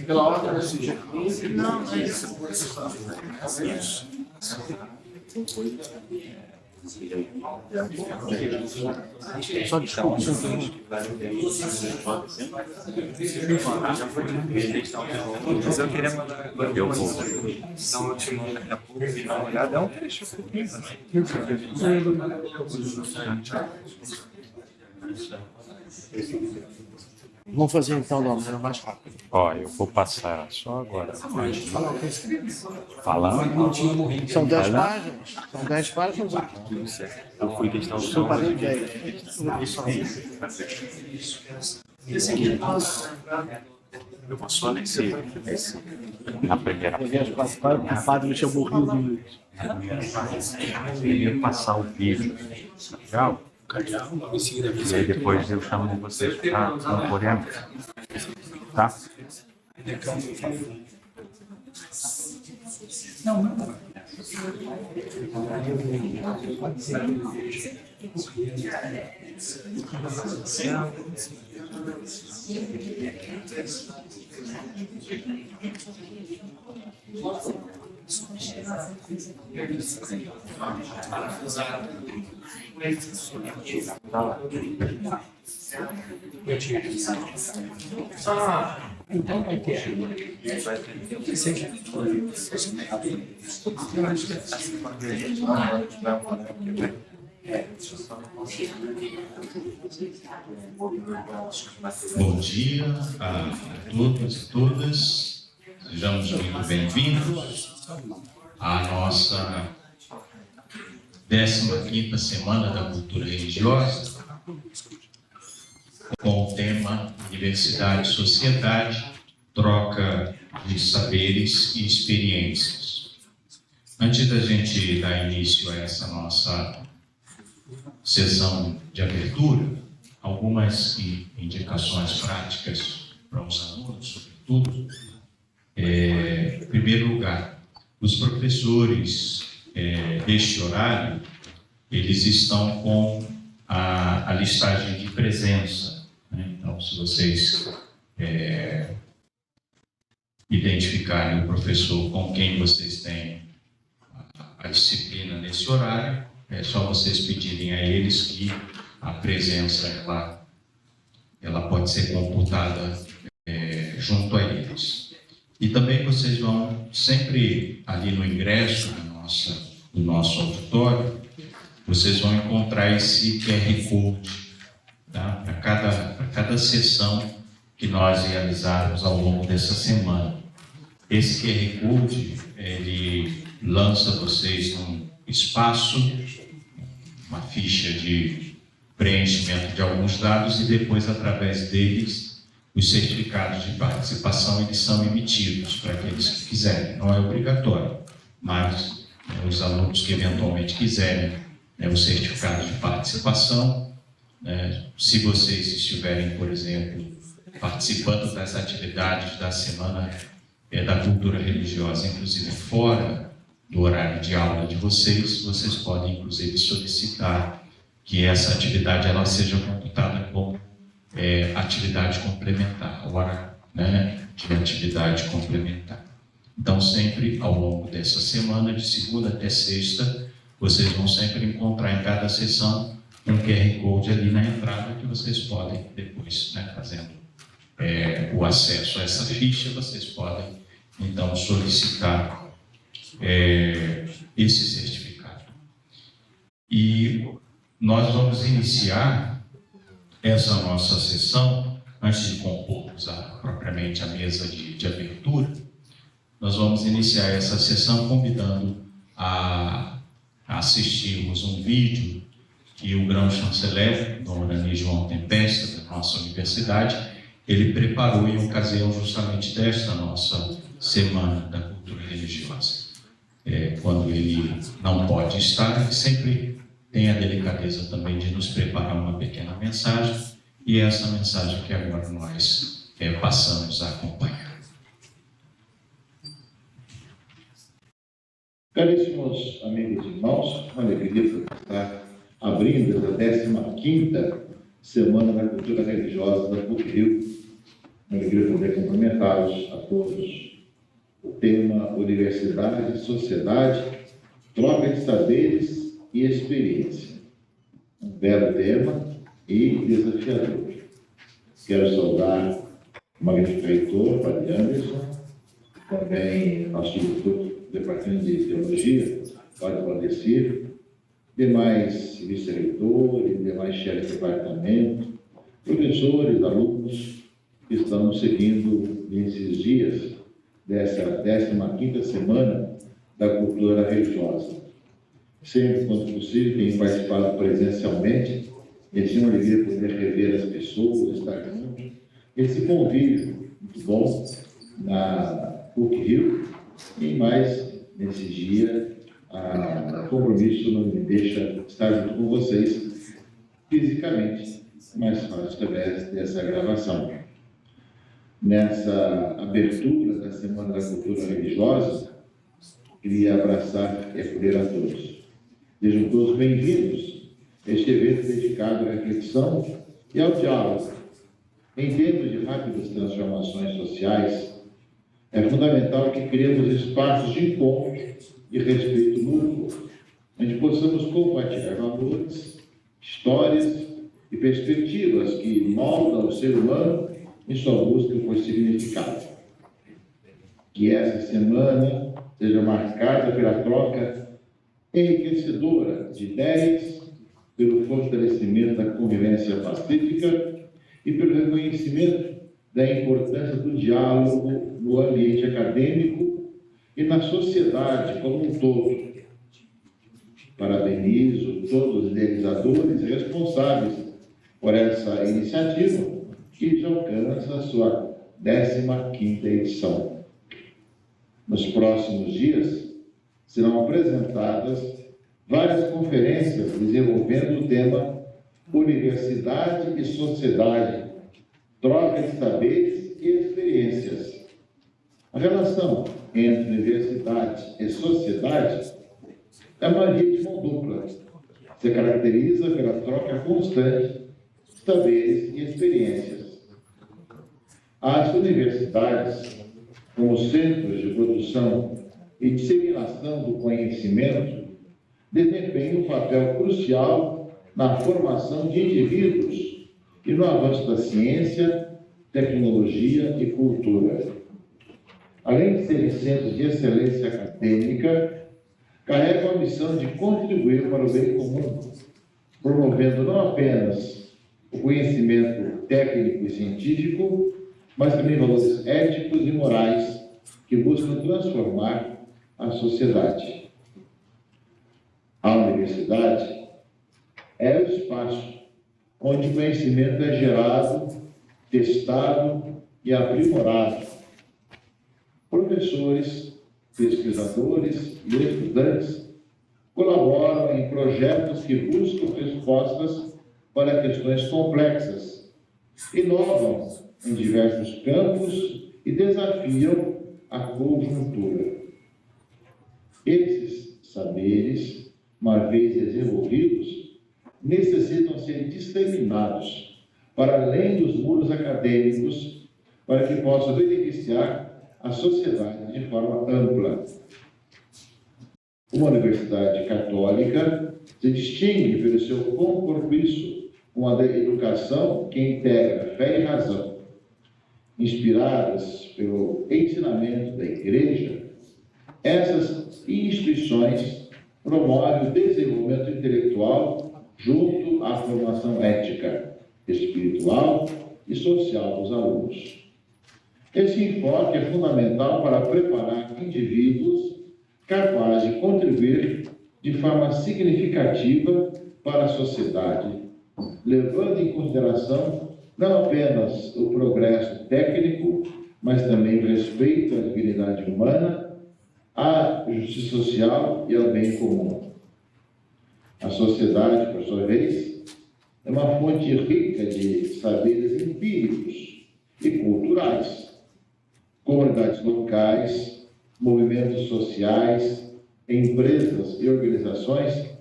Pela ordem da sujeira. Não, só desculpa. Mas eu queria mandar agora. Eu vou. Então eu te mando daqui a pouco e dá uma olhada. É um trecho pouquinho. Vamos fazer então da maneira mais rápida. Ó, eu vou passar só agora. Falando. São 10 páginas. São 10 páginas. Eu fui questão de São páginas 10. Eu vou só nesse na primeira. O padre me chamou Rio de Primeiro passar o vídeo. Legal? E aí depois eu chamo vocês para concorrendo. Tá? Então vai ter. Bom dia a todos e todas, sejamos muito bem-vindos à nossa 15ª Semana da Cultura Religiosa, com o tema Diversidade e Sociedade, Troca de Saberes e Experiências. Antes da gente dar início a essa nossa sessão de abertura, algumas indicações práticas para os alunos, sobretudo. Em primeiro lugar, os professores deste horário, eles estão com a listagem de presença, né? Então, se vocês identificarem o professor com quem vocês têm a disciplina nesse horário, é só vocês pedirem a eles que a presença ela pode ser computada junto a eles. E também vocês vão sempre ali no ingresso do nosso auditório, vocês vão encontrar esse QR Code, tá? Para cada sessão que nós realizarmos ao longo dessa semana. Esse QR Code, ele lança vocês num espaço, uma ficha de preenchimento de alguns dados e depois, através deles, os certificados de participação eles são emitidos para aqueles que quiserem. Não é obrigatório, mas os alunos que eventualmente quiserem o certificado de participação, se vocês estiverem, por exemplo, participando das atividades da Semana da Cultura Religiosa, inclusive fora do horário de aula de vocês, vocês podem, inclusive, solicitar que essa atividade ela seja computada como atividade complementar, hora de atividade complementar. Então, sempre ao longo dessa semana, de segunda até sexta, vocês vão sempre encontrar em cada sessão um QR Code ali na entrada que vocês podem depois, fazendo o acesso a essa ficha, vocês podem então solicitar esse certificado. E nós vamos iniciar essa nossa sessão, antes de compormos propriamente a mesa de abertura, nós vamos iniciar essa sessão convidando a assistirmos um vídeo que o grão-chanceler, Dom Orani João Tempesta, da nossa universidade, ele preparou em ocasião justamente desta nossa Semana da Cultura Religiosa. Quando ele não pode estar, ele sempre tem a delicadeza também de nos preparar uma pequena mensagem, e é essa mensagem que agora nós passamos a acompanhar. Caríssimos amigos e irmãos, uma alegria por estar abrindo a 15ª Semana da Cultura Religiosa da PUC-Rio. Uma alegria poder cumprimentá-los a todos. O tema Universidade e Sociedade, troca de saberes e experiência. Um belo tema e desafiador. Quero saudar o magnífico reitor, Padre Anderson, também nosso diretor do Departamento de Teologia, Padre Valdecir, demais vice-reitores, demais chefes de departamento, professores, alunos que estão seguindo nesses dias dessa 15ª Semana da Cultura Religiosa. Sempre, quando possível, tenho participado presencialmente, e é uma alegria poder rever as pessoas, estar junto. Esse convívio muito bom na PUC-Rio, e mais, nesse dia, o compromisso não me deixa estar junto com vocês fisicamente, mas faz através dessa gravação. Nessa abertura da Semana da Cultura Religiosa, queria abraçar e acolher a todos. Sejam todos bem-vindos a este evento dedicado à reflexão e ao diálogo. Em tempos de rápidas transformações sociais, é fundamental que criemos espaços de encontro e respeito mútuo, onde possamos compartilhar valores, histórias e perspectivas que moldam o ser humano em sua busca por significado. Que essa semana seja marcada pela troca enriquecedora de ideias, pelo fortalecimento da convivência pacífica e pelo reconhecimento da importância do diálogo no ambiente acadêmico e na sociedade como um todo. Parabenizo todos os idealizadores e responsáveis por essa iniciativa, que já alcança a sua 15ª edição. Nos próximos dias, serão apresentadas várias conferências desenvolvendo o tema Universidade e Sociedade, troca de saberes e experiências. A relação entre universidade e sociedade é uma via de mão dupla. Se caracteriza pela troca constante de saberes e experiências. As universidades, como centros de produção e disseminação do conhecimento, desempenham um papel crucial na formação de indivíduos e no avanço da ciência, tecnologia e cultura. Além de serem centros de excelência acadêmica, carregam a missão de contribuir para o bem comum, promovendo não apenas o conhecimento técnico e científico, mas também valores éticos e morais que buscam transformar a sociedade. A universidade é o espaço onde o conhecimento é gerado, testado e aprimorado. Professores, pesquisadores e estudantes colaboram em projetos que buscam respostas para questões complexas, inovam em diversos campos e desafiam a conjuntura. Esses saberes, uma vez desenvolvidos, necessitam ser disseminados para além dos muros acadêmicos, para que possam beneficiar a sociedade de forma ampla. Uma universidade católica se distingue pelo seu compromisso com a educação que integra fé e razão. Inspiradas pelo ensinamento da Igreja, essas instituições promovem o desenvolvimento intelectual junto à formação ética, espiritual e social dos alunos. Esse enfoque é fundamental para preparar indivíduos capazes de contribuir de forma significativa para a sociedade, levando em consideração não apenas o progresso técnico, mas também o respeito à dignidade humana, à justiça social e ao bem comum. A sociedade, por sua vez, é uma fonte rica de saberes empíricos e culturais. Comunidades locais, movimentos sociais, empresas e organizações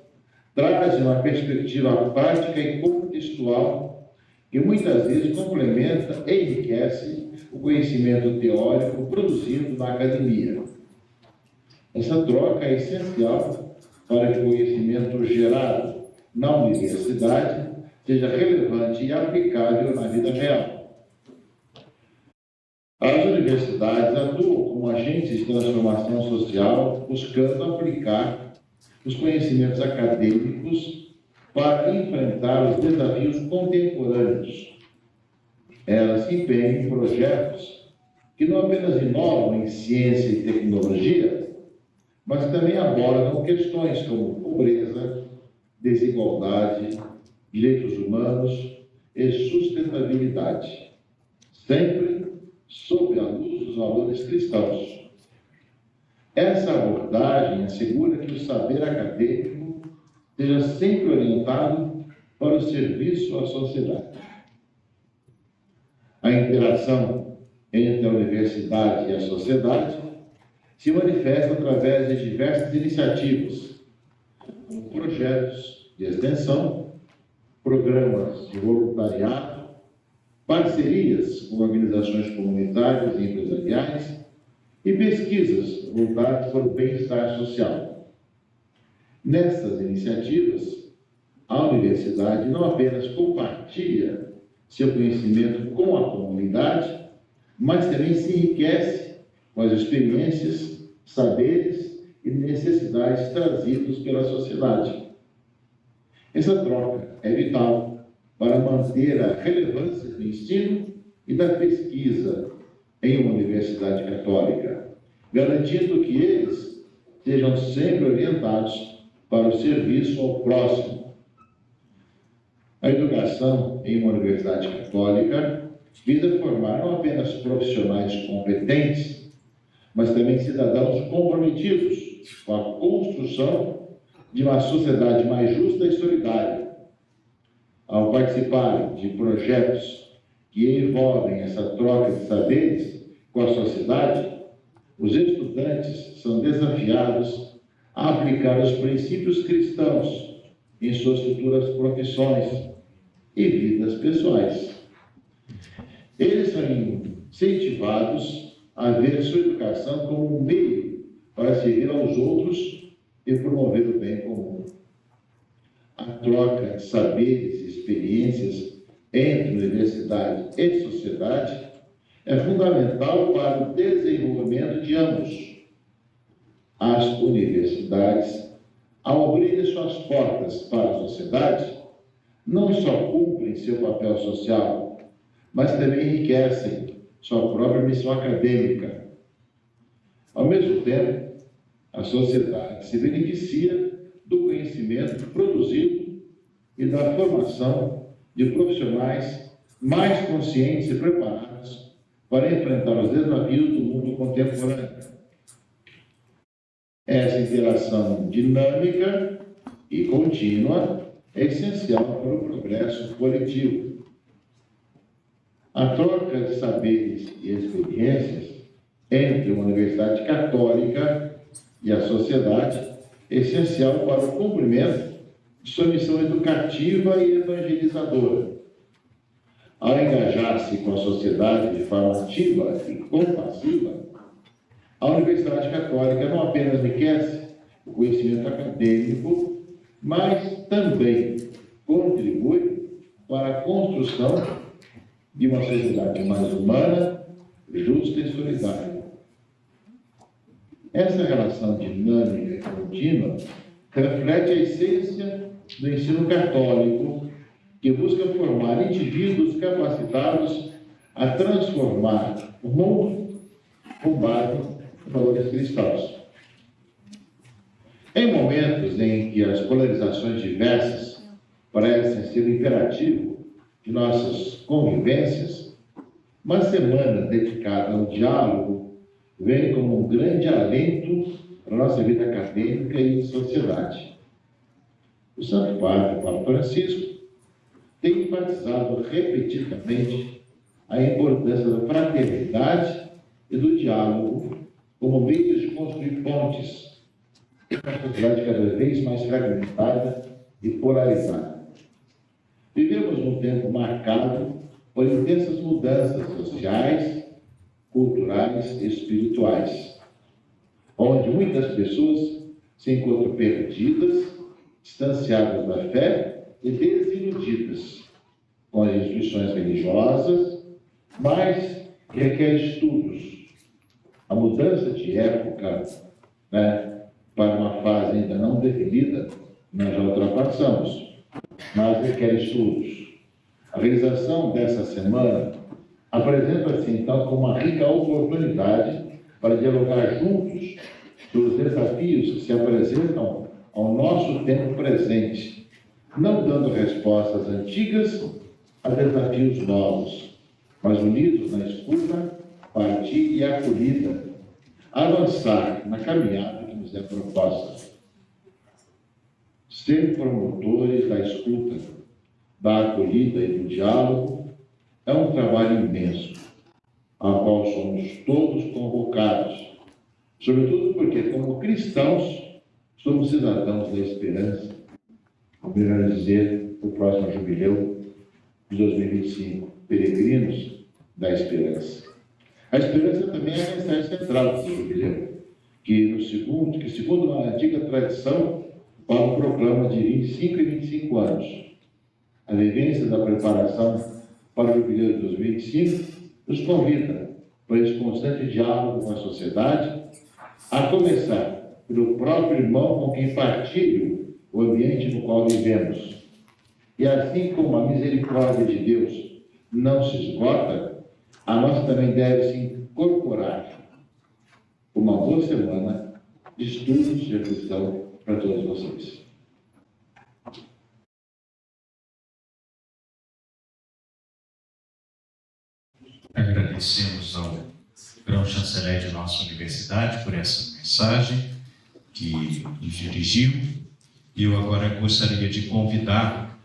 trazem uma perspectiva prática e contextual que muitas vezes complementa e enriquece o conhecimento teórico produzido na academia. Essa troca é essencial para que o conhecimento gerado na universidade seja relevante e aplicável na vida real. As universidades atuam como agentes de transformação social, buscando aplicar os conhecimentos acadêmicos para enfrentar os desafios contemporâneos. Elas se empenham em projetos que não apenas inovam em ciência e tecnologia, mas também abordam questões como pobreza, desigualdade, direitos humanos e sustentabilidade, sempre sob a luz dos valores cristãos. Essa abordagem assegura que o saber acadêmico seja sempre orientado para o serviço à sociedade. A interação entre a universidade e a sociedade se manifesta através de diversas iniciativas, como projetos de extensão, programas de voluntariado, parcerias com organizações comunitárias e empresariais e pesquisas voltadas para o bem-estar social. Nessas iniciativas, a universidade não apenas compartilha seu conhecimento com a comunidade, mas também se enriquece com as experiências, saberes e necessidades trazidos pela sociedade. Essa troca é vital para manter a relevância do ensino e da pesquisa em uma universidade católica, garantindo que eles sejam sempre orientados para o serviço ao próximo. A educação em uma universidade católica visa formar não apenas profissionais competentes, mas também cidadãos comprometidos com a construção de uma sociedade mais justa e solidária. Ao participarem de projetos que envolvem essa troca de saberes com a sociedade, os estudantes são desafiados a aplicar os princípios cristãos em suas futuras profissões e vidas pessoais. Eles são incentivados a ver sua educação como um meio para servir aos outros e promover o bem comum. A troca de saberes e experiências entre universidade e sociedade é fundamental para o desenvolvimento de ambos. As universidades, ao abrirem suas portas para a sociedade, não só cumprem seu papel social, mas também enriquecem sua própria missão acadêmica. Ao mesmo tempo, a sociedade se beneficia do conhecimento produzido e da formação de profissionais mais conscientes e preparados para enfrentar os desafios do mundo contemporâneo. Essa interação dinâmica e contínua é essencial para o progresso coletivo. A troca de saberes e experiências entre uma universidade católica e a sociedade é essencial para o cumprimento de sua missão educativa e evangelizadora. Ao engajar-se com a sociedade de forma ativa e compassiva, a Universidade Católica não apenas enriquece o conhecimento acadêmico, mas também contribui para a construção de uma sociedade mais humana, justa e solidária. Essa relação dinâmica e contínua reflete a essência do ensino católico, que busca formar indivíduos capacitados a transformar o mundo com base em valores cristãos. Em momentos em que as polarizações diversas parecem ser o imperativo de nossas convivências, uma semana dedicada ao diálogo vem como um grande alento para a nossa vida acadêmica e de sociedade. O Santo Padre Papa Francisco tem enfatizado repetidamente a importância da fraternidade e do diálogo como meios de construir pontes em uma sociedade cada vez mais fragmentada e polarizada. Vivemos um tempo marcado por intensas mudanças sociais, culturais e espirituais, onde muitas pessoas se encontram perdidas, distanciadas da fé e desiludidas com as instituições religiosas, mas requer estudos. A mudança de época, para uma fase ainda não definida, nós já ultrapassamos, mas requer estudos. A realização dessa semana apresenta-se, então, como uma rica oportunidade para dialogar juntos sobre os desafios que se apresentam ao nosso tempo presente, não dando respostas antigas a desafios novos, mas unidos na escuta, partilha e acolhida, avançar na caminhada que nos é proposta. Ser promotores da escuta, da acolhida e do diálogo é um trabalho imenso, ao qual somos todos convocados, sobretudo porque, como cristãos, somos cidadãos da esperança, como irá dizer o próximo jubileu de 2025, peregrinos da esperança. A esperança também é a mensagem central do jubileu, que segundo uma antiga tradição, o Papa proclama de 25 em 25 anos. A vivência da preparação para o jubileu de 2025 nos convida para esse constante diálogo com a sociedade, a começar pelo próprio irmão com quem partilho o ambiente no qual vivemos. E assim como a misericórdia de Deus não se esgota, a nossa também deve se incorporar. Uma boa semana de estudos e reflexão para todos vocês. Agradecemos ao grão-chanceler de nossa universidade por essa mensagem que nos dirigiu. E eu agora gostaria de convidar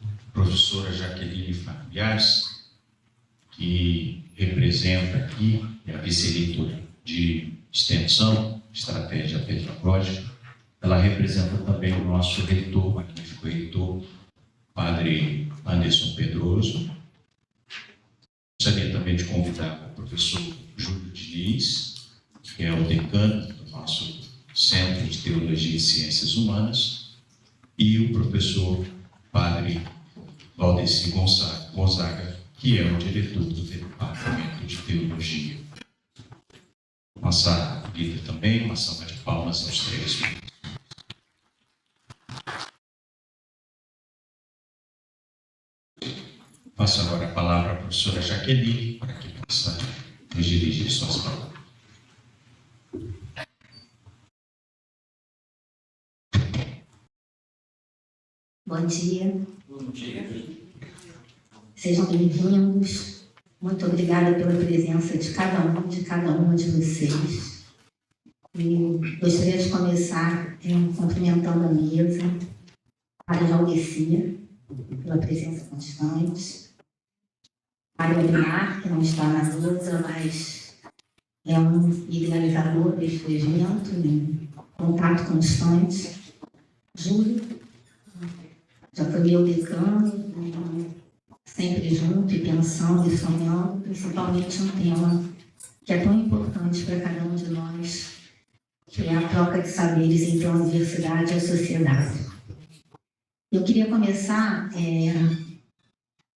a professora Jaqueline Familiares, que representa aqui, é a vice-reitora de Extensão, Estratégia Pedagógica. Ela representa também o nosso reitor, magnífico reitor, Padre Anderson Pedroso. Gostaria também de convidar o professor Júlio Diniz, que é o decano do nosso Centro de Teologia e Ciências Humanas, e o professor Padre Valdeci Gonzaga, que é o diretor do Departamento de Teologia. Nossa líder também, uma salva de palmas aos três. Passo agora a palavra à professora Jaqueline, para que possa nos dirigir suas palavras. Bom dia. Bom dia. Sejam bem-vindos. Muito obrigada pela presença de cada uma de vocês. E gostaria de começar cumprimentando a mesa, Padre Valdeci, pela presença constante. Padre Ademar, que não está na mesa, mas é um idealizador deste evento, em contato constante. Júlio, já foi meu decano, sempre junto e pensando e sonhando, principalmente um tema que é tão importante para cada um de nós, que é a troca de saberes entre a universidade e a sociedade. Eu queria começar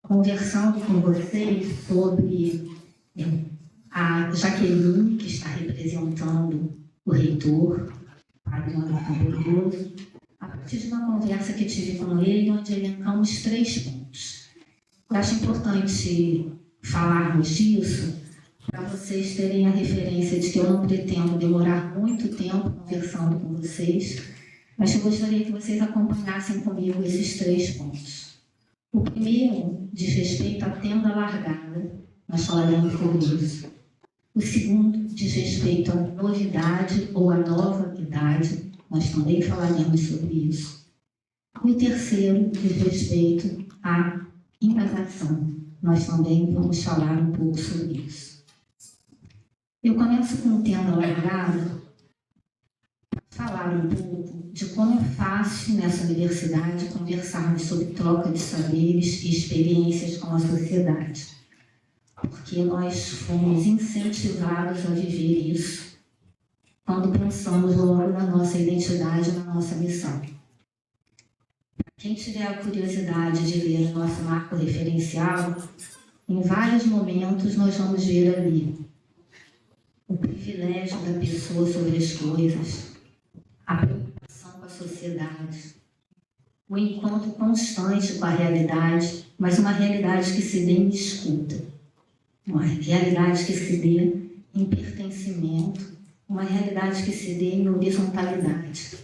conversando com vocês sobre a Jaqueline, que está representando o reitor, Padre Anderson Pedroso, a partir de uma conversa que tive com ele, onde elencamos 3 pontos. Eu acho importante falarmos disso, para vocês terem a referência de que eu não pretendo demorar muito tempo conversando com vocês, mas eu gostaria que vocês acompanhassem comigo esses 3 pontos. O primeiro diz respeito à tenda largada, nós falaremos sobre isso. O segundo diz respeito à novidade ou à nova idade, nós também falaremos sobre isso. E o terceiro diz respeito à indagação, nós também vamos falar um pouco sobre isso. Eu começo com tenda largada, para falar um pouco de como é fácil nessa universidade conversarmos sobre troca de saberes e experiências com a sociedade. Porque nós fomos incentivados a viver isso quando pensamos logo na nossa identidade, na nossa missão. Quem tiver a curiosidade de ler o nosso marco referencial, em vários momentos nós vamos ver ali o privilégio da pessoa sobre as coisas, a preocupação com a sociedade, o encontro constante com a realidade, mas uma realidade que se dê em escuta, uma realidade que se dê em pertencimento, uma realidade que se dê em horizontalidade.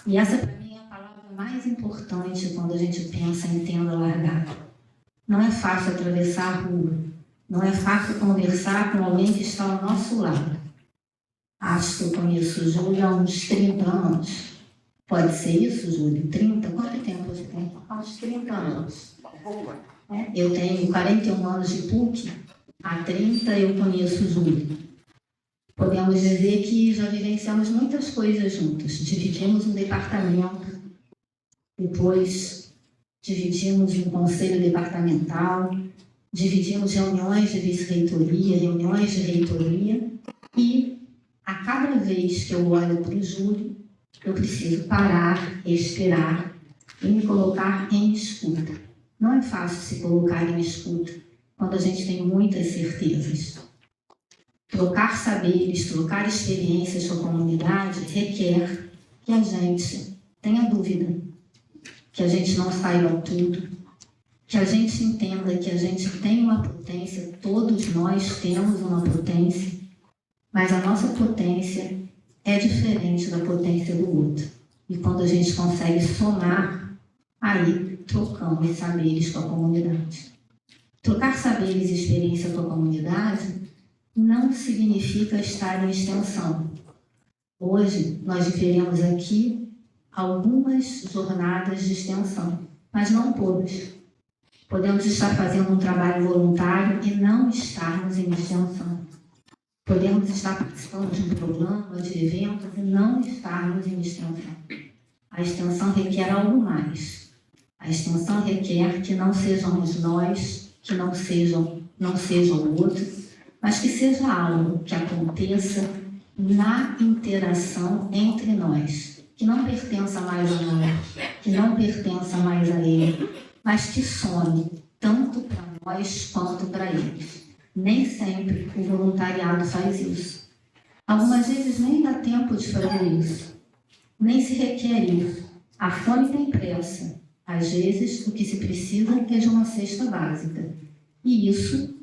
E essa, para mim, é a palavra mais importante quando a gente pensa em tenda largada. Não é fácil atravessar a rua, não é fácil conversar com alguém que está ao nosso lado. Acho que eu conheço o Júlio há uns 30 anos. Pode ser isso, Júlio? 30? Quanto tempo você tem? Há uns 30 anos. Eu tenho 41 anos de PUC. Há 30 eu conheço o Júlio. Podemos dizer que já vivenciamos muitas coisas juntos. Dividimos um departamento, depois dividimos um conselho departamental, dividimos reuniões de vice-reitoria, reuniões de reitoria, e a cada vez que eu olho para o Júlio, eu preciso parar, respirar e me colocar em escuta. Não é fácil se colocar em escuta quando a gente tem muitas certezas. Trocar saberes, trocar experiências com a comunidade requer que a gente tenha dúvida, que a gente não saiba tudo, que a gente entenda que a gente tem uma potência, todos nós temos uma potência, mas a nossa potência é diferente da potência do outro. E quando a gente consegue somar, aí trocamos saberes com a comunidade. Trocar saberes e experiência com a comunidade não significa estar em extensão. Hoje, nós viveremos aqui algumas jornadas de extensão, mas não todas. Podemos estar fazendo um trabalho voluntário e não estarmos em extensão. Podemos estar participando de um programa, de eventos e não estarmos em extensão. A extensão requer algo mais. A extensão requer que não sejamos nós, que não sejam o outro, mas que seja algo que aconteça na interação entre nós, que não pertença mais a nós, que não pertença mais a ele, mas que some tanto para nós quanto para eles. Nem sempre o voluntariado faz isso. Algumas vezes nem dá tempo de fazer isso, nem se requer isso. A fome tem pressa. Às vezes, o que se precisa é de uma cesta básica. E isso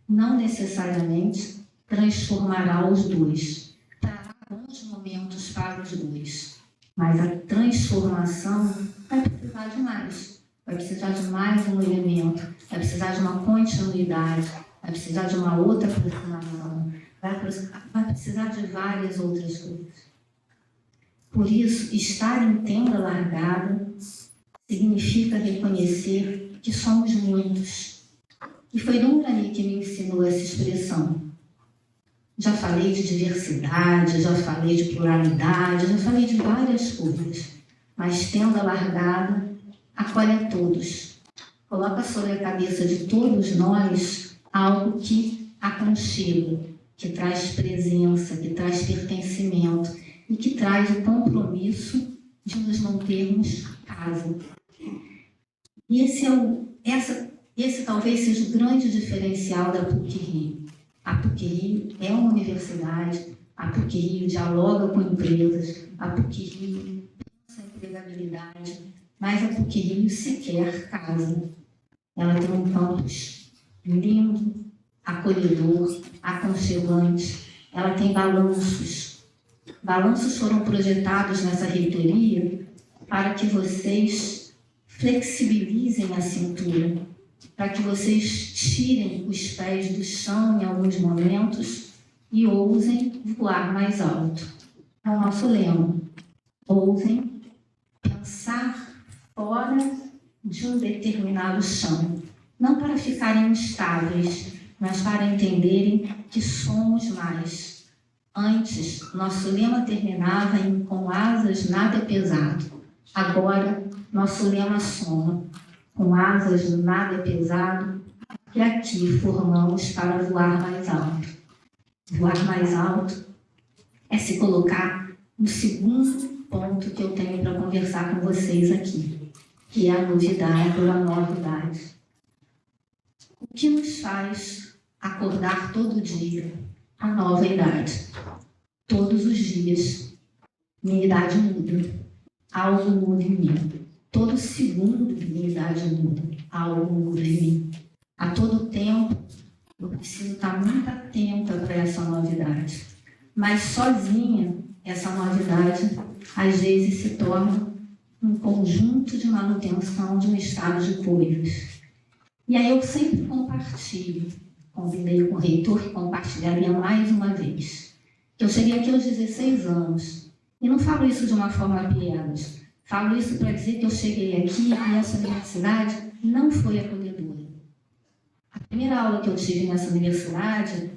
não necessariamente transformará os dois. Trará bons momentos para os dois. Mas a transformação vai precisar de mais. Vai precisar de mais um elemento. Vai precisar de uma continuidade. Vai precisar de uma outra aproximação. Vai precisar de várias outras coisas. Por isso, estar em tenda largada significa reconhecer que somos muitos. E foi Dom Rani que me ensinou essa expressão. Já falei de diversidade, já falei de pluralidade, já falei de várias coisas. Mas tenda largada acolhe a todos. Coloca sobre a cabeça de todos nós algo que aconchega, que traz presença, que traz pertencimento e que traz o compromisso de nos mantermos casa. E esse talvez seja o grande diferencial da PUC-Rio. A PUC-Rio é uma universidade, a PUC-Rio dialoga com empresas, a PUC-Rio pensa em empregabilidade, mas a PUC-Rio sequer casa. Ela tem um campus lindo, acolhedor, aconchegante. Ela tem balanços. Balanços foram projetados nessa reitoria para que vocês flexibilizem a cintura, para que vocês tirem os pés do chão em alguns momentos e ousem voar mais alto. É o nosso lema. Ousem pensar fora de um determinado chão, não para ficarem instáveis, mas para entenderem que somos mais. Antes, nosso lema terminava em com asas nada é pesado. Agora, nosso lema soma com asas nada é pesado, e aqui formamos para voar mais alto. Voar mais alto é se colocar no segundo ponto que eu tenho para conversar com vocês aqui, que é a novidade ou a novidade. O que nos faz acordar todo dia? A nova idade. Todos os dias, minha idade muda. Algo muda em mim. Todo segundo, minha idade muda. Algo muda em mim. A todo tempo, eu preciso estar muito atenta para essa novidade. Mas sozinha, essa novidade, às vezes, se torna um conjunto de manutenção de um estado de coisas. E aí eu sempre compartilho. Combinei com o reitor que compartilharia mais uma vez. Eu cheguei aqui aos 16 anos. E não falo isso de uma forma piegas. Falo isso para dizer que eu cheguei aqui e essa universidade não foi acolhedora. A primeira aula que eu tive nessa universidade,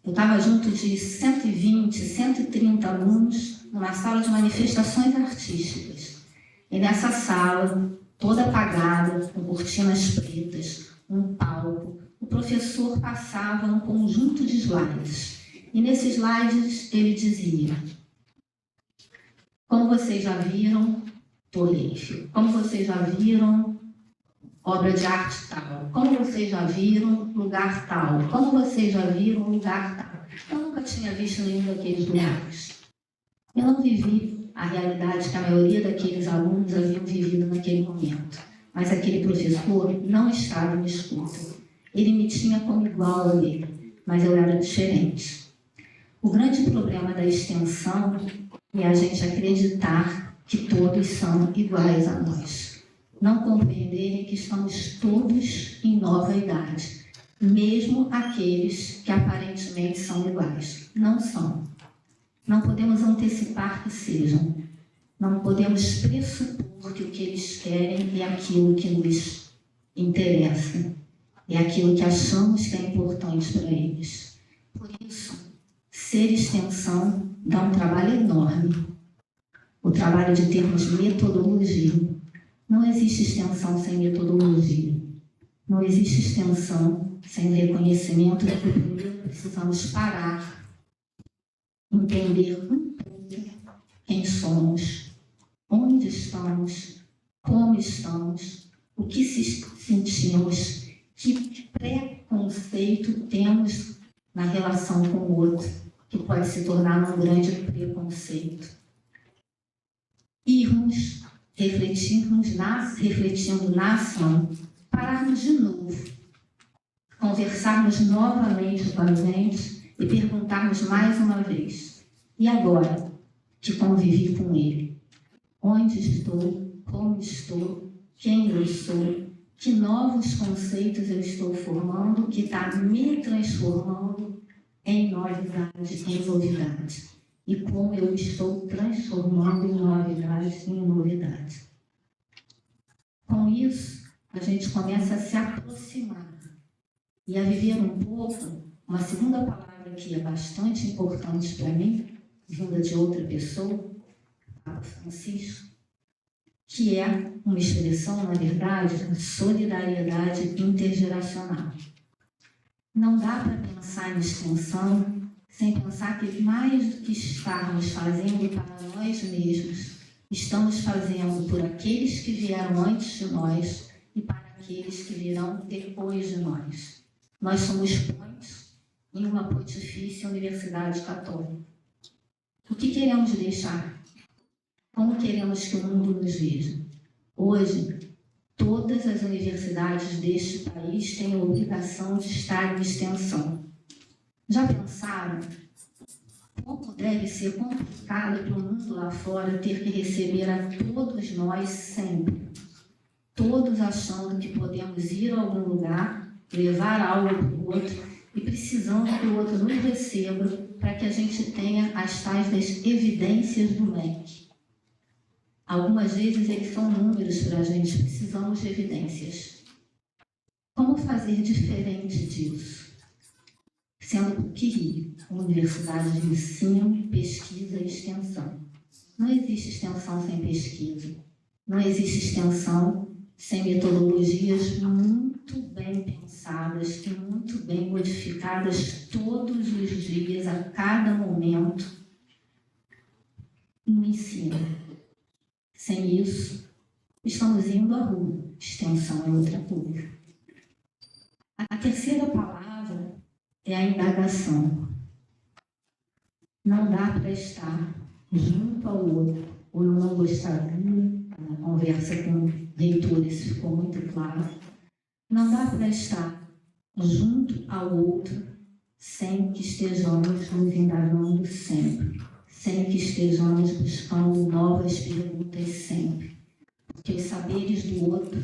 eu estava junto de 120, 130 alunos numa sala de manifestações artísticas. E nessa sala, toda apagada, com cortinas pretas, um palco, o professor passava um conjunto de slides. E nesses slides ele dizia: como vocês já viram, Torre Eiffel. Como vocês já viram, obra de arte tal. Como vocês já viram, lugar tal. Como vocês já viram, lugar tal. Eu nunca tinha visto nenhum daqueles lugares. Eu não vivi a realidade que a maioria daqueles alunos haviam vivido naquele momento. Mas aquele professor não estava em escuta. Ele me tinha como igual a ele, mas eu era diferente. O grande problema da extensão é a gente acreditar que todos são iguais a nós. Não compreenderem que estamos todos em nova idade, mesmo aqueles que aparentemente são iguais. Não são. Não podemos antecipar que sejam. Não podemos pressupor que o que eles querem é aquilo que nos interessa. É aquilo que achamos que é importante para eles. Por isso, ser extensão dá um trabalho enorme. O trabalho de termos metodologia. Não existe extensão sem metodologia. Não existe extensão sem reconhecimento de que primeiro precisamos parar, entender um pouco quem somos, onde estamos, como estamos, o que sentimos, que preconceito temos na relação com o outro, que pode se tornar um grande preconceito. Irmos, refletindo na ação, pararmos de novo, conversarmos novamente com a gente e perguntarmos mais uma vez: e agora que convivi com ele? Onde estou? Como estou? Quem eu sou? Que novos conceitos eu estou formando que está me transformando em novidade, em novidade? E como eu estou transformando em novidade, em novidade? Com isso, a gente começa a se aproximar e a viver um pouco uma segunda palavra que é bastante importante para mim, vinda de outra pessoa, Papa Francisco, que é uma expressão, na verdade, de solidariedade intergeracional. Não dá para pensar em extensão sem pensar que mais do que estarmos fazendo para nós mesmos, estamos fazendo por aqueles que vieram antes de nós e para aqueles que virão depois de nós. Nós somos pontes em uma pontifícia universidade católica. O que queremos deixar? Como queremos que o mundo nos veja? Hoje, Todas as universidades deste país têm a obrigação de estar em extensão. Já pensaram como deve ser complicado para o mundo lá fora ter que receber a todos nós sempre? Todos achando que podemos ir a algum lugar, levar algo para o outro e precisando que o outro nos receba para que a gente tenha as tais das evidências do MEC. Algumas vezes eles são números para a gente, precisamos de evidências. Como fazer diferente disso? Sendo PUC-Rio, uma universidade de ensino, pesquisa e extensão. Não existe extensão sem pesquisa. Não existe extensão sem metodologias muito bem pensadas e muito bem modificadas todos os dias, a cada momento, no ensino. Sem isso, estamos indo à rua. Extensão é outra coisa. A terceira palavra é a indagação. Não dá para estar junto ao outro, ou eu não gostaria, na conversa com o reitor isso ficou muito claro, não dá para estar junto ao outro sem que estejamos nos indagando sempre, sem que estejamos buscando novas perguntas sempre, porque os saberes do outro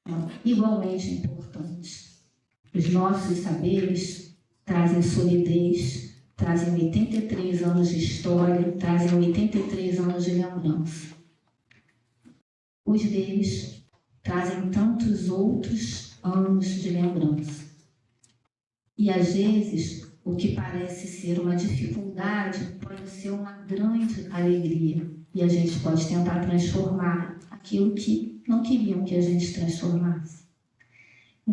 são igualmente importantes. Os nossos saberes trazem solidez, trazem 83 anos de história, trazem 83 anos de lembrança. Os deles trazem tantos outros anos de lembrança. E, às vezes, o que parece ser uma dificuldade pode ser uma grande alegria. E a gente pode tentar transformar aquilo que não queriam que a gente transformasse.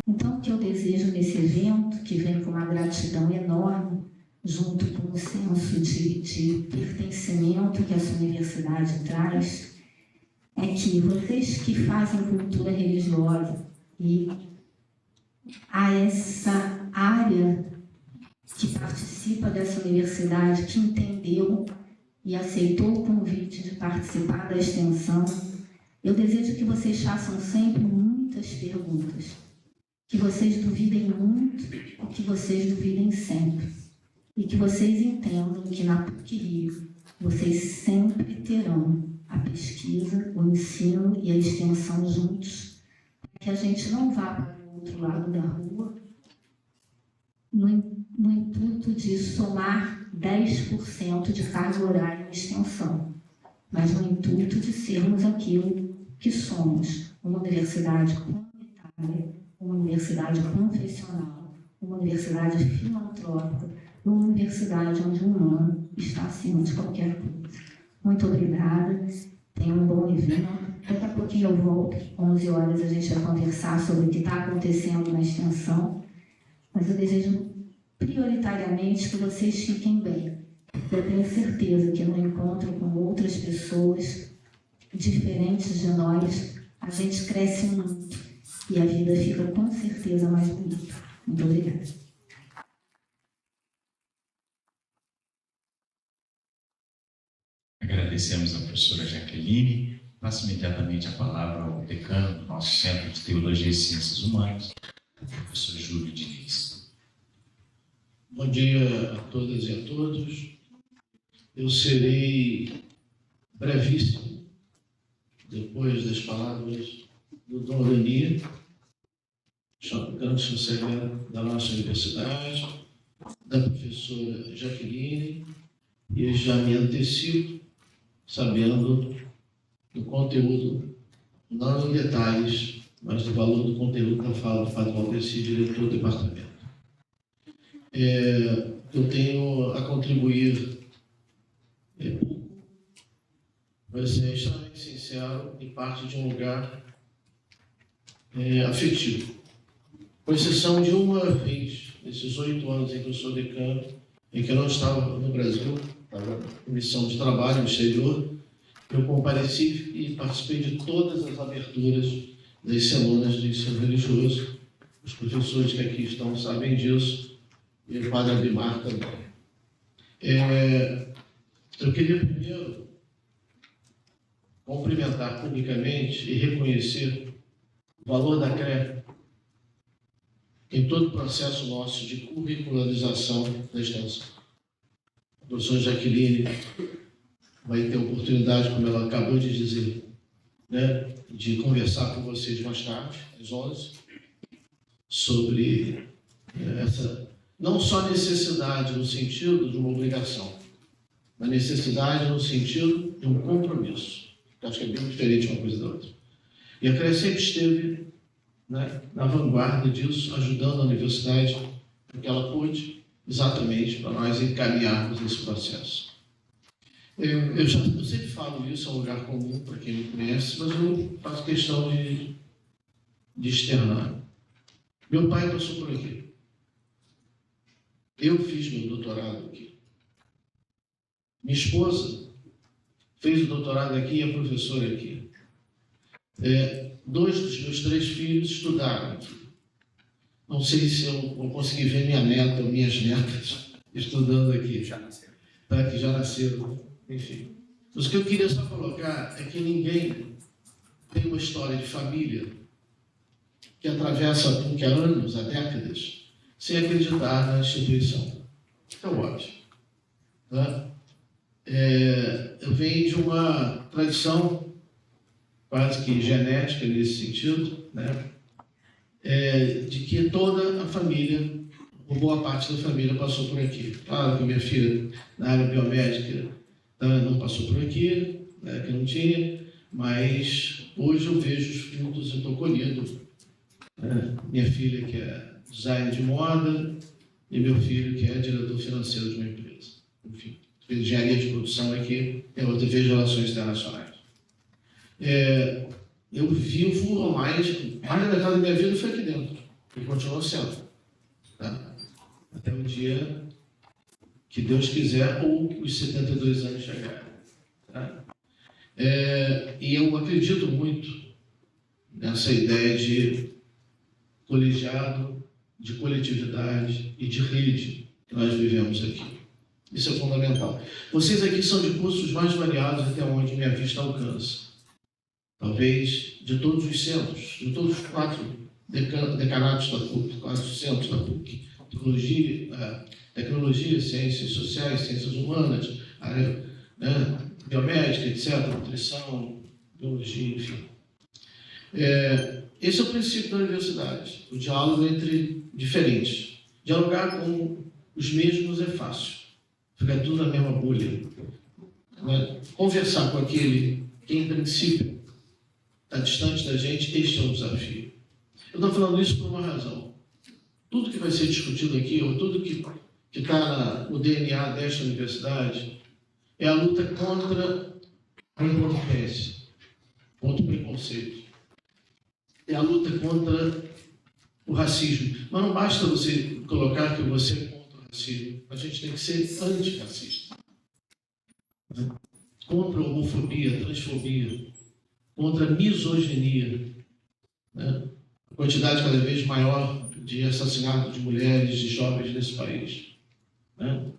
Então, o que eu desejo nesse evento, que vem com uma gratidão enorme, junto com o senso de pertencimento que essa universidade traz, é que vocês que fazem cultura religiosa e há essa área que participa dessa universidade, que entendeu e aceitou o convite de participar da extensão, eu desejo que vocês façam sempre muitas perguntas, que vocês duvidem muito ou que vocês duvidem sempre, e que vocês entendam que na PUC-Rio vocês sempre terão a pesquisa, o ensino e a extensão juntos, para que a gente não vá para o outro lado da rua no intuito de somar 10% de carga horária em extensão, mas no intuito de sermos aquilo que somos, uma universidade comunitária, uma universidade confessional, uma universidade filantrópica, uma universidade onde o humano está acima de qualquer coisa. Muito obrigada, tenham um bom evento. Daqui a pouquinho eu volto, 11 horas a gente vai conversar sobre o que está acontecendo na extensão, mas eu desejo prioritariamente que vocês fiquem bem. Eu tenho certeza que no encontro com outras pessoas diferentes de nós, a gente cresce muito e a vida fica com certeza mais bonita. Muito obrigada. Agradecemos à professora Jaqueline. Passo imediatamente a palavra ao decano do nosso Centro de Teologia e Ciências Humanas, o professor Júlio Diniz. Bom dia a todas e a todos. Eu serei brevíssimo, depois das palavras do Dom Reni, grande chanceler da nossa universidade, da professora Jaqueline, e já me antecipo, sabendo do conteúdo, não em detalhes, mas do valor do conteúdo da fala do Padre Valdeci, diretor do departamento. Eu tenho a contribuir pouco, mas é extremamente sincero e parte de um lugar afetivo. Com exceção de uma vez, nesses 8 anos em que eu sou decano, em que eu não estava no Brasil, estava em missão de trabalho no exterior, eu compareci e participei de todas as aberturas das semanas de ensino religioso. Os professores que aqui estão sabem disso, e o Padre Abimar também. Eu queria primeiro cumprimentar publicamente e reconhecer o valor da CRE em todo o processo nosso de curricularização da extensão. A professora Jaqueline vai ter a oportunidade, como ela acabou de dizer, né, de conversar com vocês mais tarde, às 11, sobre essa, não só necessidade no sentido de uma obrigação, mas necessidade no sentido de um compromisso. Eu acho que é bem diferente uma coisa da outra. E a CRE sempre esteve, né, na vanguarda disso, ajudando a universidade, porque ela pôde, exatamente, para nós encaminharmos esse processo. Eu sempre falo isso, é um lugar comum para quem me conhece, mas eu faço questão de externar. Meu pai passou por aqui. Eu fiz meu doutorado aqui. Minha esposa fez o doutorado aqui e é professora aqui. 2 dos meus 3 filhos estudaram aqui. Não sei se eu vou conseguir ver minha neta ou minhas netas estudando aqui. Já nasceram. Tá, que já nasceram. Enfim. Mas o que eu queria só colocar é que ninguém tem uma história de família que atravessa a PUC há anos, há décadas, sem acreditar na instituição. É óbvio. Tá? Eu venho de uma tradição quase que genética nesse sentido, né? De que toda a família, ou boa parte da família, passou por aqui. Claro que minha filha, na área biomédica, não passou por aqui, né, que não tinha, mas hoje eu vejo os frutos e estou colhido. Minha filha, que é designer de moda, e meu filho, que é diretor financeiro de uma empresa. Enfim, fez engenharia de produção aqui, e a outra fez relações internacionais. Eu vivo mais da metade da minha vida foi aqui dentro, e continua sendo. Tá? Até o dia que Deus quiser, ou os 72 anos chegarem. Tá? E eu acredito muito nessa ideia de colegiado, de coletividade e de rede que nós vivemos aqui. Isso é fundamental. Vocês aqui são de cursos mais variados até onde minha vista alcança. Talvez de todos os centros, de todos os 4 decanatos da PUC, 4 centros da PUC. Tecnologia, ciências sociais, ciências humanas, área, né, biomédica, etc., nutrição, biologia, enfim. Esse é o princípio da universidade, o diálogo entre diferentes. Dialogar com os mesmos é fácil, fica tudo na mesma bolha. Né? Conversar com aquele que, em princípio, está distante da gente, este é um desafio. Eu estou falando isso por uma razão. Tudo que vai ser discutido aqui, ou tudo que está no DNA desta universidade, é a luta contra a impotência, contra o preconceito. É a luta contra o racismo. Mas não basta você colocar que você é contra o racismo. A gente tem que ser antirracista. Contra a homofobia, transfobia, contra a misoginia. Né? A quantidade cada vez maior de assassinato de mulheres e jovens nesse país. Né?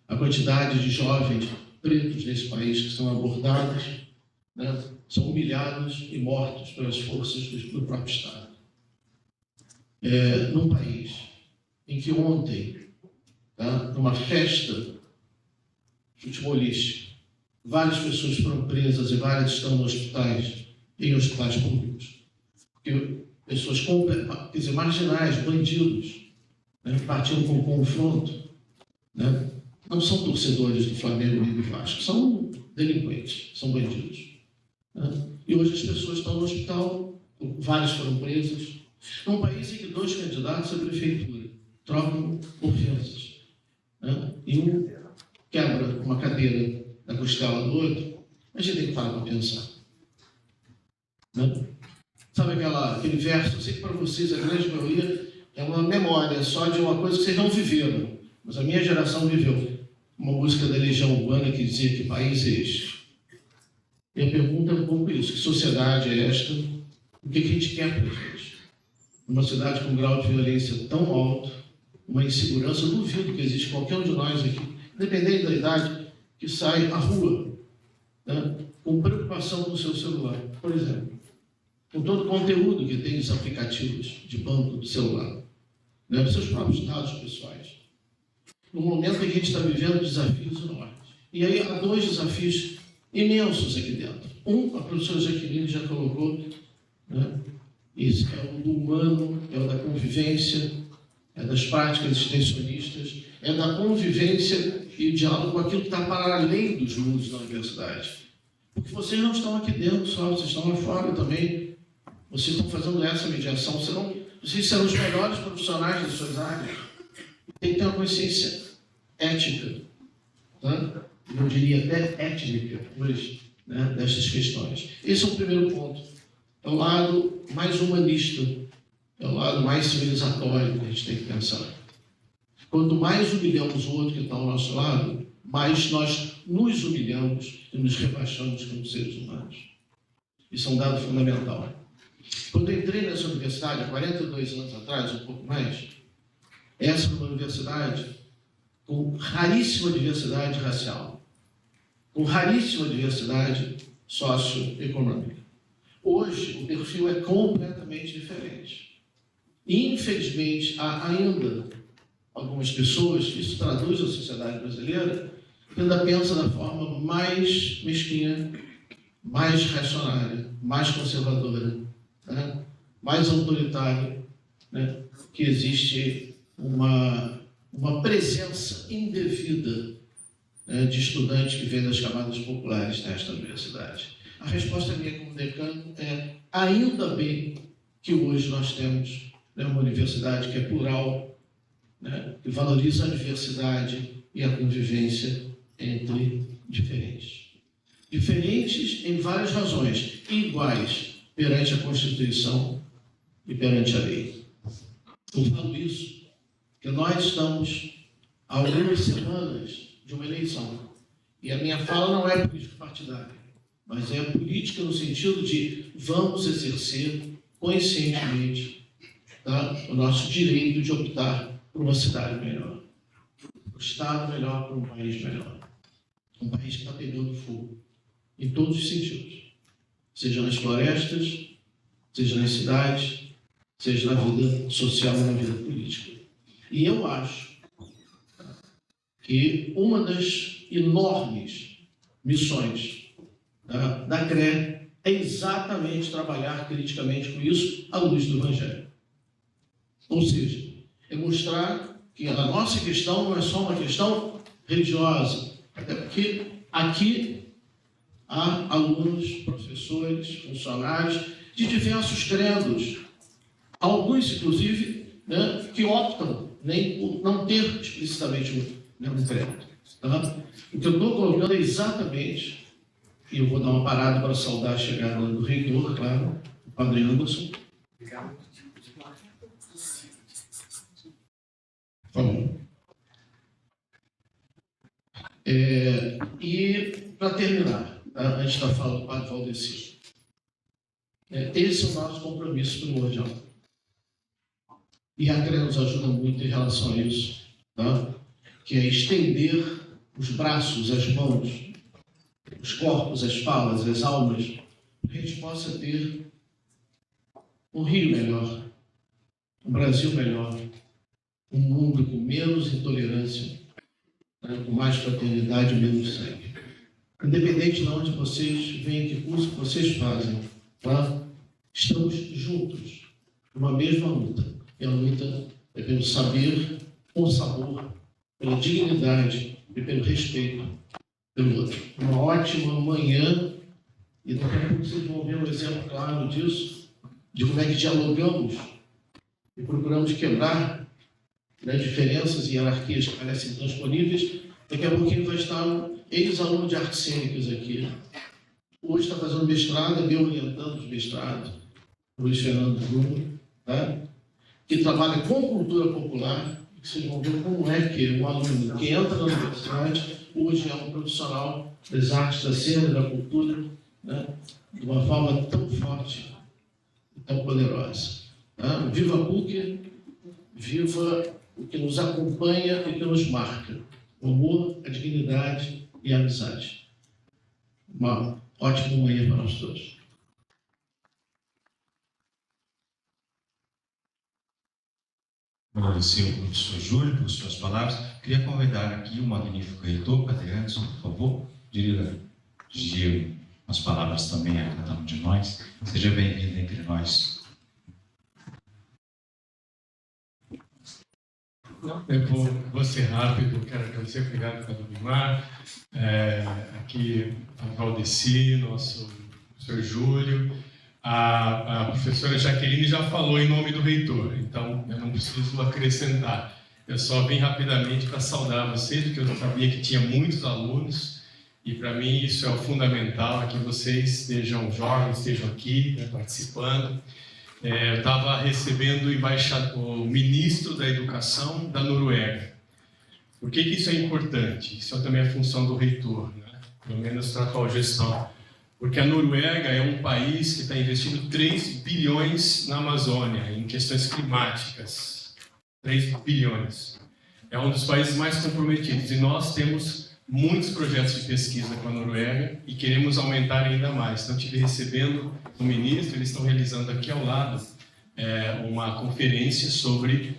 A quantidade de jovens pretos nesse país que são abordados, né? São humilhados e mortos pelas forças do próprio Estado. Num país em que ontem, tá, numa festa futebolística, várias pessoas foram presas e várias estão em hospitais públicos. Porque pessoas, quer dizer, marginais, bandidos, né, partiam com confronto, né, não são torcedores do Flamengo nem do Vasco, são delinquentes, são bandidos. Né? E hoje as pessoas estão no hospital, várias foram presas, num país em que 2 candidatos à prefeitura trocam ofensas, né? E um quebra uma cadeira da costela do outro, a gente tem que parar para pensar. Né? Sabe aquele verso? Eu sei que para vocês a grande maioria é uma memória só de uma coisa que vocês não viveram, mas a minha geração viveu. Uma música da Legião Urbana que dizia: que país é este? E a pergunta é um pouco isso: que sociedade é esta? O que a gente quer para a gente? Uma cidade com um grau de violência tão alto, uma insegurança, eu duvido que existe qualquer um de nós aqui, independente da idade, que sai à rua, né, com preocupação preocupação com o seu celular, por exemplo, com todo o conteúdo que tem os aplicativos de banco do celular, né, os seus próprios dados pessoais. No momento em que a gente está vivendo desafios enormes. E aí há dois desafios imensos aqui dentro. Um, a professora Jaqueline já colocou, né? Isso é o do humano, é o da convivência, é das práticas extensionistas, é da convivência e diálogo com aquilo que está para além dos mundos da universidade. Porque vocês não estão aqui dentro só, vocês estão lá fora também. Vocês estão fazendo essa mediação, vocês serão os melhores profissionais das suas áreas. Tem que ter uma consciência ética, tá? Eu diria até étnica, hoje, né, dessas questões. Esse é o primeiro ponto. É o lado mais humanista, é o lado mais civilizatório que a gente tem que pensar. Quanto mais humilhamos o outro que está ao nosso lado, mais nós nos humilhamos e nos rebaixamos como seres humanos. Isso é um dado fundamental. Quando eu entrei nessa universidade, há 42 anos atrás, um pouco mais, essa era uma universidade com raríssima diversidade racial, com raríssima diversidade socioeconômica. Hoje, o perfil é completamente diferente. E, infelizmente, há ainda algumas pessoas, isso traduz a sociedade brasileira, que ainda pensa da forma mais mesquinha, mais reacionária, mais conservadora, né? Mais autoritária, né? Que existe uma presença indevida, né, de estudantes que vêm das camadas populares nesta universidade. A resposta minha como decano é: ainda bem que hoje nós temos, né, uma universidade que é plural, né, que valoriza a diversidade e a convivência entre diferentes. Diferentes em várias razões, e iguais perante a Constituição e perante a lei. Eu falo isso porque nós estamos há algumas semanas de uma eleição. E a minha fala não é político-partidária, mas é política no sentido de vamos exercer conscientemente, tá, o nosso direito de optar por uma cidade melhor, por um Estado melhor, por um país melhor. Um país que está pegando fogo, em todos os sentidos. Seja nas florestas, seja nas cidades, seja na vida social e na vida política. E eu acho que uma das enormes missões da CRE é exatamente trabalhar criticamente com isso à luz do Evangelho. Ou seja, é mostrar que a nossa questão não é só uma questão religiosa, até porque aqui há alunos, professores, funcionários de diversos credos, alguns, inclusive, né, que optam nem por não ter explicitamente um credo. Tá? O que eu estou colocando é exatamente, e eu vou dar uma parada para saudar a chegada do reitor, claro, o padre Anderson. Vamos. E, para terminar, tá? Antes da fala do padre Valdeci, esse é o nosso compromisso primordial. E a CRE nos ajuda muito em relação a isso, tá? Que é estender os braços, as mãos, os corpos, as falas, as almas, para que a gente possa ter um Rio melhor, um Brasil melhor, um mundo com menos intolerância, né? Com mais fraternidade e menos sangue. Independente de onde vocês vêm, que curso que vocês fazem, tá? Estamos juntos, numa mesma luta. E a luta é pelo saber, com sabor, pela dignidade e pelo respeito pelo outro. Uma ótima manhã, e daqui a pouco vocês vão ver um exemplo claro disso, de como é que dialogamos e procuramos quebrar, né, diferenças e hierarquias que parecem intransponíveis. Daqui a pouquinho vai estar um ex-aluno de artes cênicas aqui. Hoje está fazendo mestrado, é meu orientando de mestrado, Luiz Fernando Bruno, tá? Que trabalha com cultura popular. Vocês vão ver como é que um aluno que entra na universidade hoje é um profissional das artes, da cena, da cultura, né, de uma forma tão forte e tão poderosa. Tá? Viva a PUC, viva o que nos acompanha e que nos marca: o amor, a dignidade e a amizade. Uma ótima manhã para nós todos. Agradecer ao professor Júlio por suas palavras. Queria convidar aqui o magnífico reitor, Padre Anderson, por favor, dirigir as palavras também a cada um de nós. Seja bem-vindo entre nós. Eu vou ser rápido, quero agradecer, obrigado pelo Vimar, aqui a Valdeci, nosso professor Júlio, a professora Jaqueline já falou em nome do reitor, então eu não preciso acrescentar. Eu só vim rapidamente para saudar vocês, porque eu sabia que tinha muitos alunos, e para mim isso é o fundamental, é que vocês estejam jovens, estejam aqui, né, participando. Eu estava recebendo o ministro da Educação da Noruega. Por que isso é importante? Isso também é função do reitor, né? Pelo menos para a atual gestão. Porque a Noruega é um país que está investindo 3 bilhões na Amazônia, em questões climáticas. 3 bilhões. É um dos países mais comprometidos. E nós temos muitos projetos de pesquisa com a Noruega e queremos aumentar ainda mais. Então, estive recebendo o ministro, eles estão realizando aqui ao lado uma conferência sobre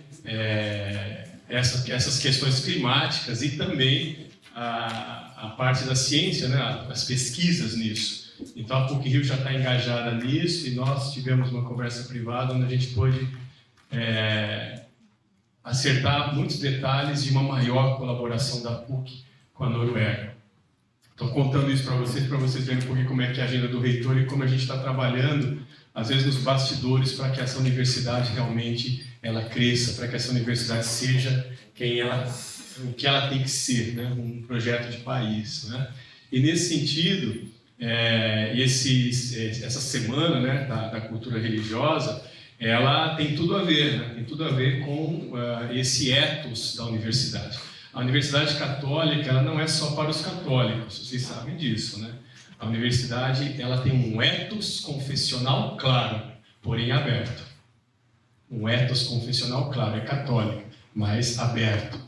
essas questões climáticas e também a parte da ciência, né, as pesquisas nisso. Então, a PUC-Rio já está engajada nisso e nós tivemos uma conversa privada onde a gente pôde acertar muitos detalhes de uma maior colaboração da PUC com a Noruega. Estou contando isso para vocês verem um pouquinho como é que é a agenda do reitor e como a gente está trabalhando, às vezes, nos bastidores para que essa universidade realmente ela cresça, para que essa universidade seja o que ela tem que ser, né? Um projeto de país, né? E nesse sentido, essa semana, né, da cultura religiosa, ela tem tudo a ver, né? Tem tudo a ver com esse ethos da universidade. A Universidade Católica, ela não é só para os católicos, vocês sabem disso, né? A universidade, ela tem um ethos confessional claro, porém aberto. Um ethos confessional claro, é católica, mas aberto.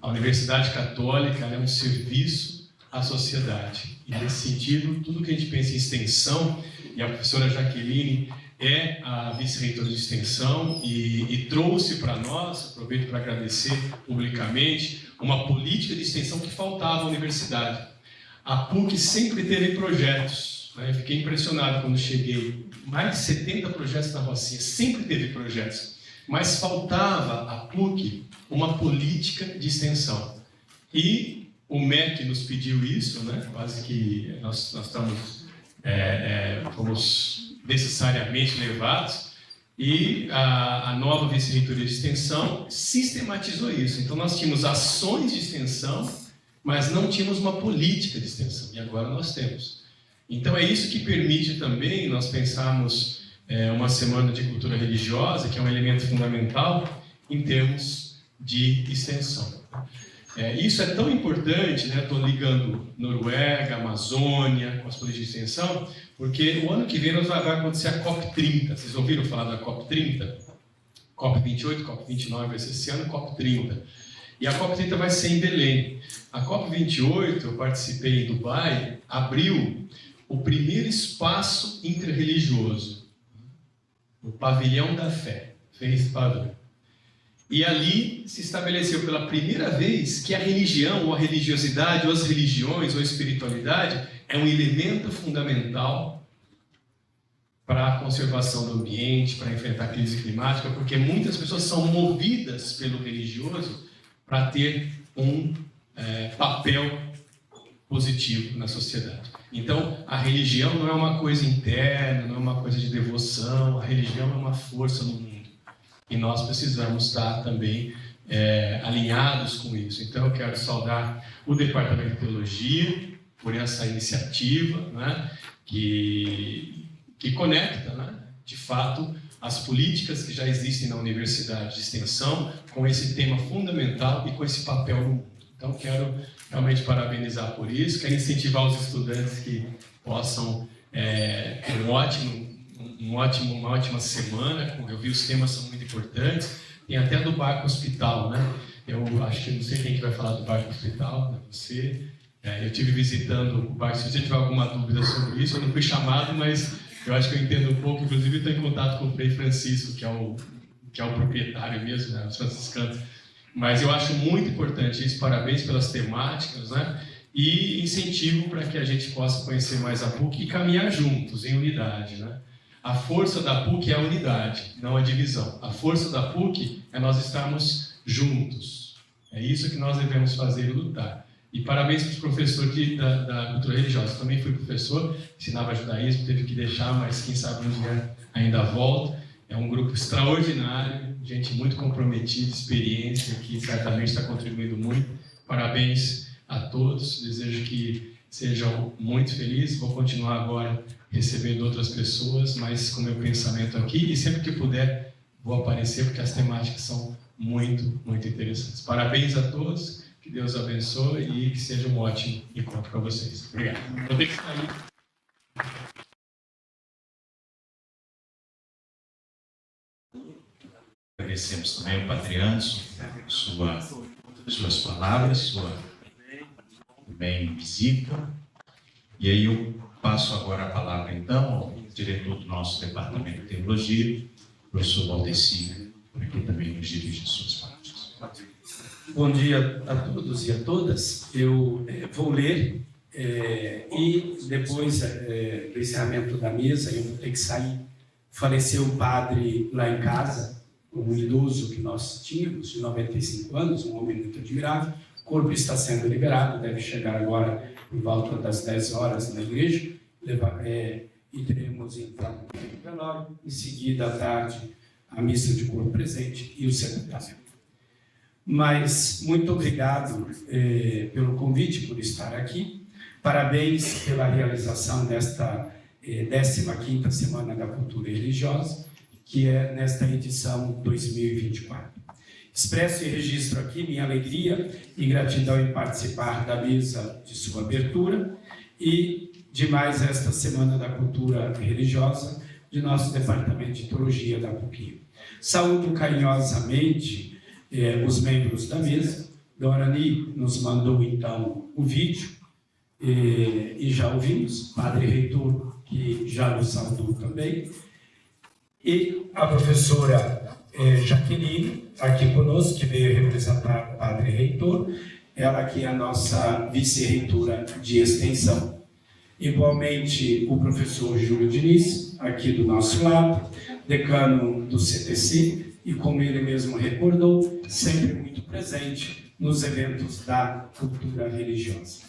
A Universidade Católica é um serviço à sociedade. E nesse sentido, tudo que a gente pensa em extensão, e a professora Jaqueline é a vice-reitora de extensão e trouxe para nós, aproveito para agradecer publicamente, uma política de extensão que faltava à universidade. A PUC sempre teve projetos, né? Eu fiquei impressionado quando cheguei, mais de 70 projetos na Rocinha, sempre teve projetos, mas faltava à PUC uma política de extensão. E o MEC nos pediu isso, né? Quase que nós fomos necessariamente levados, e a nova vice-reitoria de extensão sistematizou isso. Então, nós tínhamos ações de extensão, mas não tínhamos uma política de extensão, e agora nós temos. Então, é isso que permite também nós pensarmos uma semana de cultura religiosa, que é um elemento fundamental em termos de extensão. Isso é tão importante, né? Estou ligando Noruega, Amazônia, com as políticas de extensão, porque o ano que vem vai acontecer a COP30. Vocês ouviram falar da COP30? COP28, COP29 vai ser esse ano, COP30. E a COP30 vai ser em Belém. A COP28, eu participei em Dubai, abriu o primeiro espaço interreligioso, o Pavilhão da Fé, fez pavilhão. E ali se estabeleceu pela primeira vez que a religião, ou a religiosidade, ou as religiões, ou a espiritualidade é um elemento fundamental para a conservação do ambiente, para enfrentar a crise climática, porque muitas pessoas são movidas pelo religioso para ter um papel positivo na sociedade. Então, a religião não é uma coisa interna, não é uma coisa de devoção, a religião é uma força no mundo. E nós precisamos estar também alinhados com isso. Então, eu quero saudar o Departamento de Teologia por essa iniciativa, né, que conecta, né, de fato, as políticas que já existem na Universidade de Extensão com esse tema fundamental e com esse papel no mundo. Então, quero realmente parabenizar por isso, quero incentivar os estudantes que possam ter uma ótima semana. Como eu vi, os temas são muito importantes. Tem até do Barco Hospital, né? Eu acho que não sei quem que vai falar do Barco Hospital, é você. Eu estive visitando o Parque. Se você tiver alguma dúvida sobre isso, eu não fui chamado, mas eu acho que eu entendo um pouco. Inclusive, estou em contato com o Frei Francisco, que é o proprietário mesmo, né, os franciscanos. Mas eu acho muito importante isso. Parabéns pelas temáticas, né? E incentivo para que a gente possa conhecer mais a PUC e caminhar juntos, em unidade, né? A força da PUC é a unidade, não a divisão. A força da PUC é nós estarmos juntos. É isso que nós devemos fazer e lutar. E parabéns para os professores da cultura religiosa. Eu também fui professor, ensinava judaísmo, teve que deixar, mas quem sabe um dia ainda volta. É um grupo extraordinário, gente muito comprometida, experiência, que certamente está contribuindo muito. Parabéns a todos, desejo que sejam muito felizes. Vou continuar agora recebendo outras pessoas, mas com meu pensamento aqui, e sempre que puder vou aparecer, porque as temáticas são muito, muito interessantes. Parabéns a todos, que Deus abençoe e que seja um ótimo encontro para vocês. Obrigado. Vou ter que sair. Agradecemos também ao Padre Anderson, suas palavras, sua também visita. E aí eu passo agora a palavra, então, ao diretor do nosso Departamento de Teologia, professor Valdeci, para que também nos dirija suas palavras. Bom dia a todos e a todas. Eu vou ler e depois do encerramento da mesa, eu vou ter que sair. Faleceu um padre lá em casa, um idoso que nós tínhamos, de 95 anos, um homem muito admirável. O corpo está sendo liberado, deve chegar agora por volta das 10 horas na igreja. E teremos então o velório, em seguida à tarde a missa de corpo presente e o sepultamento. Mas muito obrigado pelo convite, por estar aqui. Parabéns pela realização desta 15ª Semana da Cultura Religiosa, que é nesta edição 2024. Expresso e registro aqui minha alegria e gratidão em participar da mesa de sua abertura e de mais esta Semana da Cultura Religiosa de nosso Departamento de Teologia da PUC. Saúdo carinhosamente os membros da mesa. Dorani nos mandou então o vídeo e já ouvimos, Padre Reitor, que já nos saudou também, e a professora Jaqueline, aqui conosco, que veio representar o Padre Reitor, ela que é a nossa vice-reitora de extensão. Igualmente, o professor Júlio Diniz, aqui do nosso lado, decano do CTC, e como ele mesmo recordou, sempre muito presente nos eventos da cultura religiosa.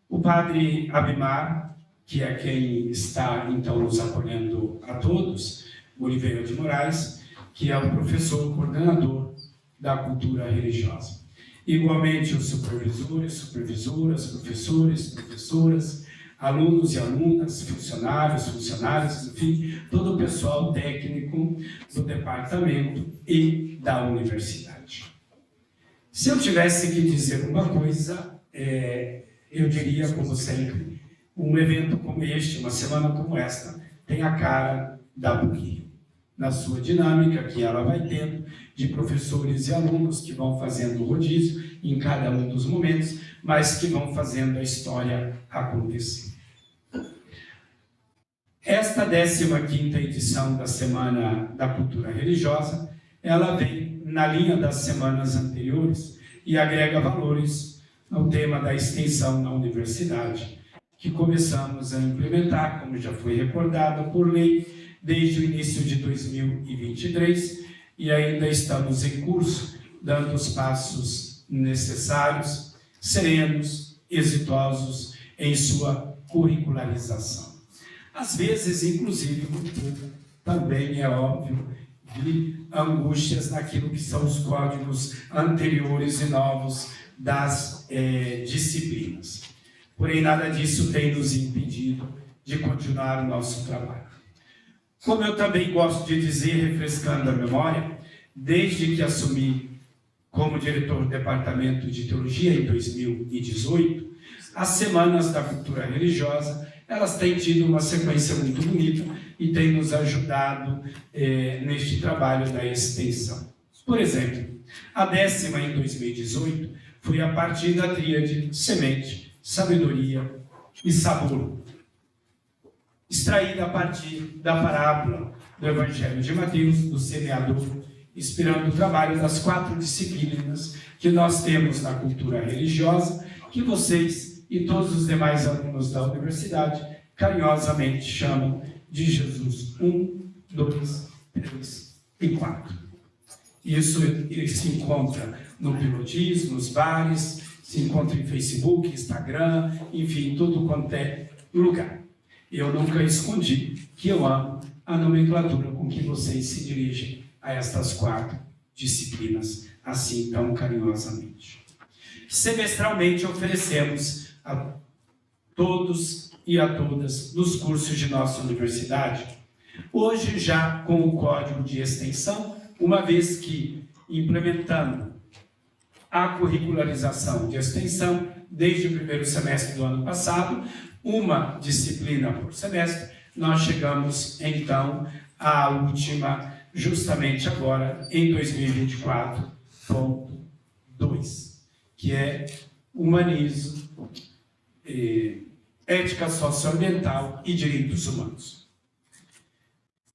O Padre Abimar, que é quem está, então, nos acolhendo a todos, Oliveira de Moraes, que é o professor coordenador da cultura religiosa. Igualmente, os supervisores, supervisoras, professores, professoras, alunos e alunas, funcionários, enfim, todo o pessoal técnico do departamento e da universidade. Se eu tivesse que dizer uma coisa, eu diria, como sempre, um evento como este, uma semana como esta, tem a cara da PUC, na sua dinâmica que ela vai tendo, de professores e alunos que vão fazendo o rodízio em cada um dos momentos, mas que vão fazendo a história acontecer. Esta 15ª edição da Semana da Cultura Religiosa, ela vem na linha das semanas anteriores e agrega valores ao tema da extensão na universidade, que começamos a implementar, como já foi recordado por lei, desde o início de 2023, e ainda estamos em curso, dando os passos necessários, serenos, exitosos em sua curricularização. Às vezes, inclusive, também é óbvio, de angústias naquilo que são os códigos anteriores e novos das disciplinas. Porém, nada disso tem nos impedido de continuar o nosso trabalho. Como eu também gosto de dizer, refrescando a memória, desde que assumi como diretor do Departamento de Teologia em 2018, as Semanas da Cultura Religiosa, elas têm tido uma sequência muito bonita e têm nos ajudado neste trabalho da extensão. Por exemplo, a 10ª em 2018 foi a partir da tríade semente, sabedoria e sabor. Extraída a partir da parábola do Evangelho de Mateus, do semeador, inspirando o trabalho das 4 disciplinas que nós temos na cultura religiosa, que vocês e todos os demais alunos da universidade carinhosamente chamam de Jesus 1, 2, 3 e 4. Isso se encontra no pilotismo, nos bares, se encontra em Facebook, Instagram, enfim, tudo quanto é lugar. Eu nunca escondi que eu amo a nomenclatura com que vocês se dirigem a estas 4 disciplinas, assim tão carinhosamente. Semestralmente oferecemos a todos e a todas nos cursos de nossa universidade, hoje já com o código de extensão, uma vez que implementando a curricularização de extensão desde o primeiro semestre do ano passado, uma disciplina por semestre, nós chegamos então à última, justamente agora, em 2024.2, que é Humanismo, Ética Socioambiental e Direitos Humanos.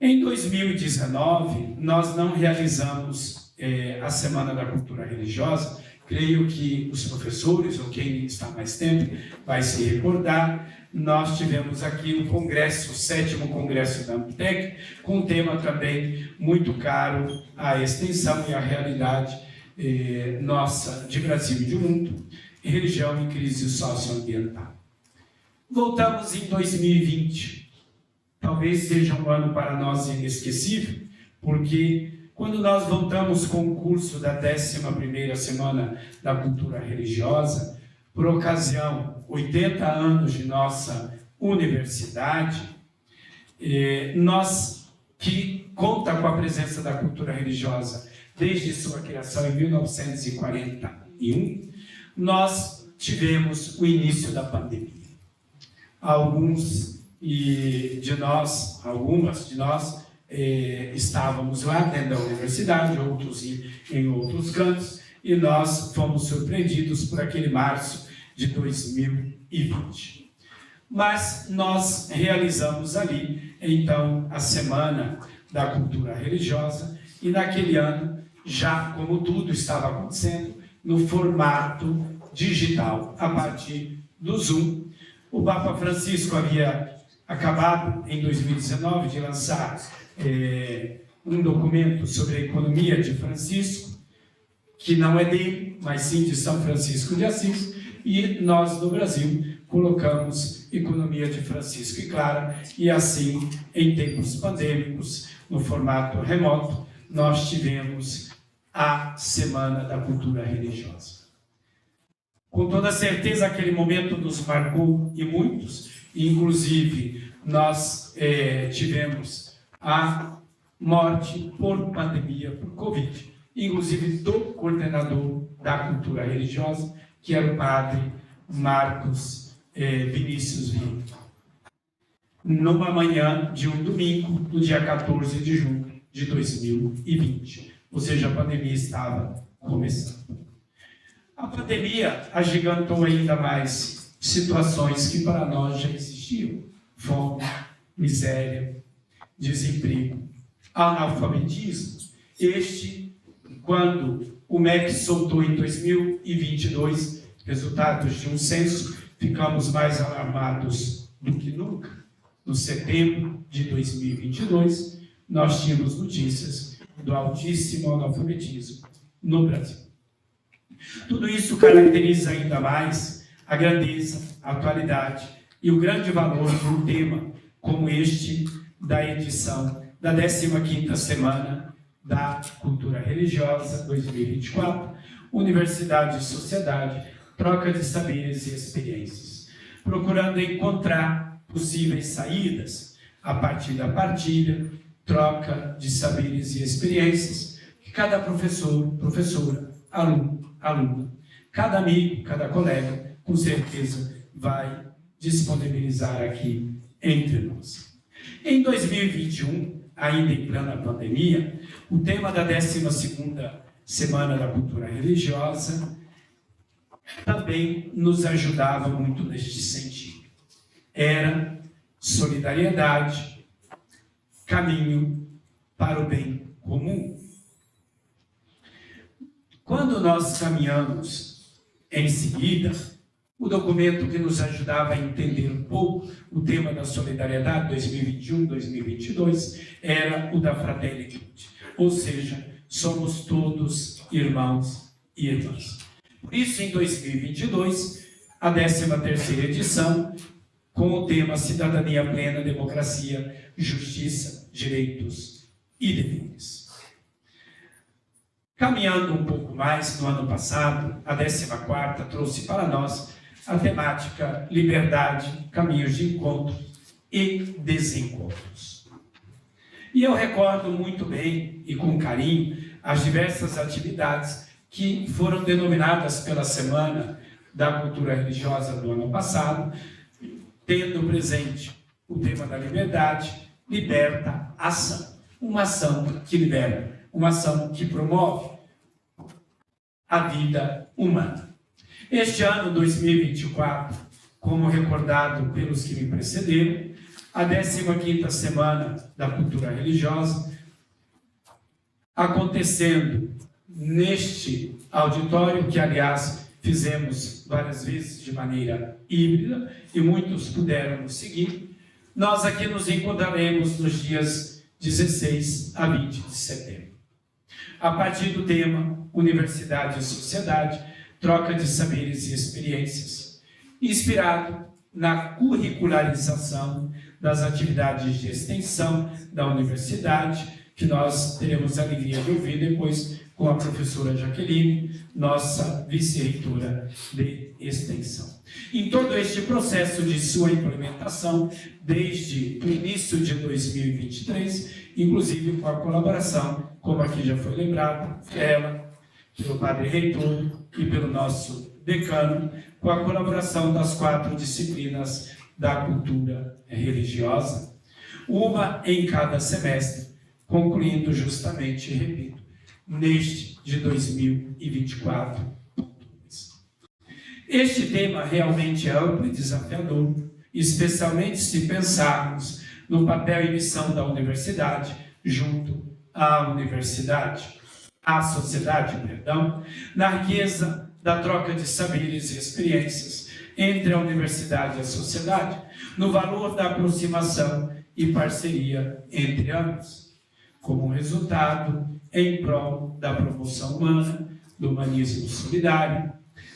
Em 2019, nós não realizamos a Semana da Cultura Religiosa. Creio que os professores, ou quem está mais tempo, vai se recordar. Nós tivemos aqui o congresso, o 7º congresso da Amptec, com um tema também muito caro à extensão e à realidade nossa de Brasil e de mundo, religião e crise socioambiental. Voltamos em 2020. Talvez seja um ano para nós inesquecível, porque quando nós voltamos com o curso da 11ª Semana da Cultura Religiosa, por ocasião 80 anos de nossa universidade, nós que conta com a presença da cultura religiosa desde sua criação em 1941, nós tivemos o início da pandemia. Algumas de nós estávamos lá dentro da universidade, outros em outros cantos, e nós fomos surpreendidos por aquele março de 2020. Mas nós realizamos ali, então, a Semana da Cultura Religiosa, e naquele ano, já como tudo estava acontecendo, no formato digital, a partir do Zoom. O Papa Francisco havia acabado, em 2019, de lançar um documento sobre a economia de Francisco, que não é dele, mas sim de São Francisco de Assis, e nós, no Brasil, colocamos economia de Francisco e Clara, e assim, em tempos pandêmicos, no formato remoto, nós tivemos a Semana da Cultura Religiosa. Com toda certeza, aquele momento nos marcou, e muitos, inclusive, nós tivemos a morte por pandemia, por Covid, inclusive do coordenador da cultura religiosa, que era o padre Marcos Vinícius Vieira. Numa manhã de um domingo, no dia 14 de junho de 2020. Ou seja, a pandemia estava começando. A pandemia agigantou ainda mais situações que para nós já existiam: fome, miséria, desemprego, analfabetismo. Quando o MEC soltou em 2022 resultados de um censo, ficamos mais alarmados do que nunca. No setembro de 2022, nós tínhamos notícias do altíssimo analfabetismo no Brasil. Tudo isso caracteriza ainda mais a grandeza, a atualidade e o grande valor de um tema como este da edição da 15ª Semana da Cultura Religiosa 2024, Universidade e Sociedade, troca de saberes e experiências, procurando encontrar possíveis saídas a partir da partilha, troca de saberes e experiências que cada professor, professora, aluno, aluna, cada amigo, cada colega, com certeza vai disponibilizar aqui entre nós. Em 2021, ainda em plena pandemia, o tema da 12ª Semana da Cultura Religiosa também nos ajudava muito neste sentido. Era solidariedade, caminho para o bem comum. Quando nós caminhamos em seguida, o documento que nos ajudava a entender um pouco o tema da solidariedade 2021-2022 era o da Fratelli Tutti, ou seja, somos todos irmãos e irmãs. Por isso, em 2022, a 13ª edição, com o tema Cidadania Plena, Democracia, Justiça, Direitos e Deveres. Caminhando um pouco mais, no ano passado, a 14ª trouxe para nós a temática Liberdade, Caminhos de Encontro e Desencontros. E eu recordo muito bem e com carinho as diversas atividades que foram denominadas pela Semana da Cultura Religiosa do ano passado, tendo presente o tema da liberdade, liberta ação. Uma ação que libera, uma ação que promove a vida humana. Este ano, 2024, como recordado pelos que me precederam, a 15ª Semana da Cultura Religiosa, acontecendo neste auditório, que, aliás, fizemos várias vezes de maneira híbrida, e muitos puderam nos seguir, nós aqui nos encontraremos nos dias 16 a 20 de setembro. A partir do tema Universidade e Sociedade, troca de saberes e experiências, inspirado na curricularização das atividades de extensão da universidade, que nós teremos a alegria de ouvir depois com a professora Jaqueline, nossa vice-reitora de extensão. Em todo este processo de sua implementação, desde o início de 2023, inclusive com a colaboração, como aqui já foi lembrado, pelo padre reitor e pelo nosso decano, com a colaboração das 4 disciplinas da cultura religiosa, uma em cada semestre, concluindo justamente, repito, neste de 2024. Este tema realmente é amplo e desafiador, especialmente se pensarmos no papel e missão da universidade junto à universidade, à sociedade, na riqueza da troca de saberes e experiências entre a universidade e a sociedade, no valor da aproximação e parceria entre ambos, como resultado em prol da promoção humana, do humanismo solidário,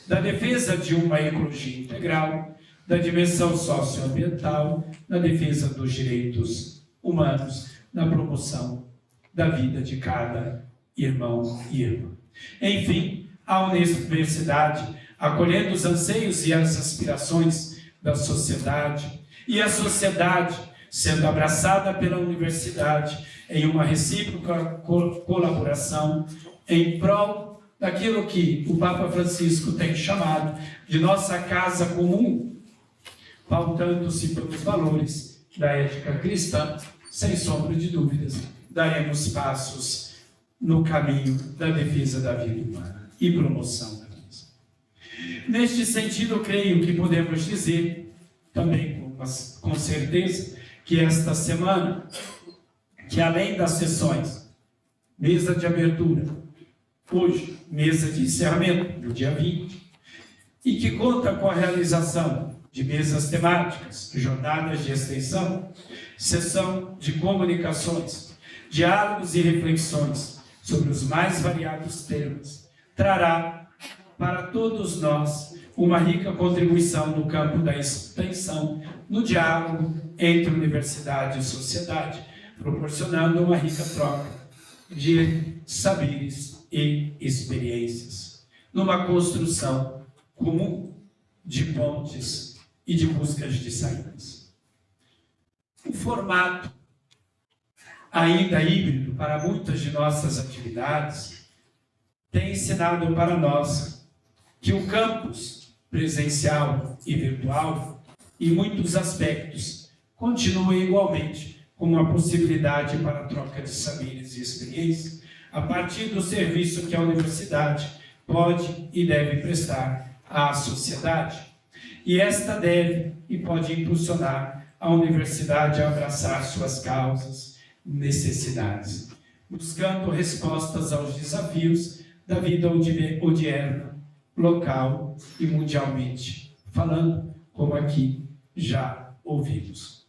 da defesa de uma ecologia integral, da dimensão socioambiental, na defesa dos direitos humanos, na promoção da vida de cada irmão e irmã. Enfim, a universidade, acolhendo os anseios e as aspirações da sociedade, e a sociedade sendo abraçada pela universidade em uma recíproca colaboração em prol daquilo que o Papa Francisco tem chamado de nossa casa comum, pautando-se pelos valores da ética cristã, sem sombra de dúvidas, daremos passos no caminho da defesa da vida humana e promoção da vida. Neste sentido, creio que podemos dizer, também com certeza, que esta semana, que além das sessões, mesa de abertura, hoje, mesa de encerramento, no dia 20, e que conta com a realização de mesas temáticas, jornadas de extensão, sessão de comunicações, diálogos e reflexões sobre os mais variados temas, trará para todos nós uma rica contribuição no campo da extensão, no diálogo entre universidade e sociedade, proporcionando uma rica troca de saberes e experiências, numa construção comum de pontes e de buscas de saídas. O formato ainda híbrido para muitas de nossas atividades tem ensinado para nós que o campus presencial e virtual, em muitos aspectos, continua igualmente como uma possibilidade para a troca de saberes e experiências a partir do serviço que a universidade pode e deve prestar à sociedade, e esta deve e pode impulsionar a universidade a abraçar suas causas, necessidades, buscando respostas aos desafios da vida odierna, local e mundialmente falando, como aqui já ouvimos.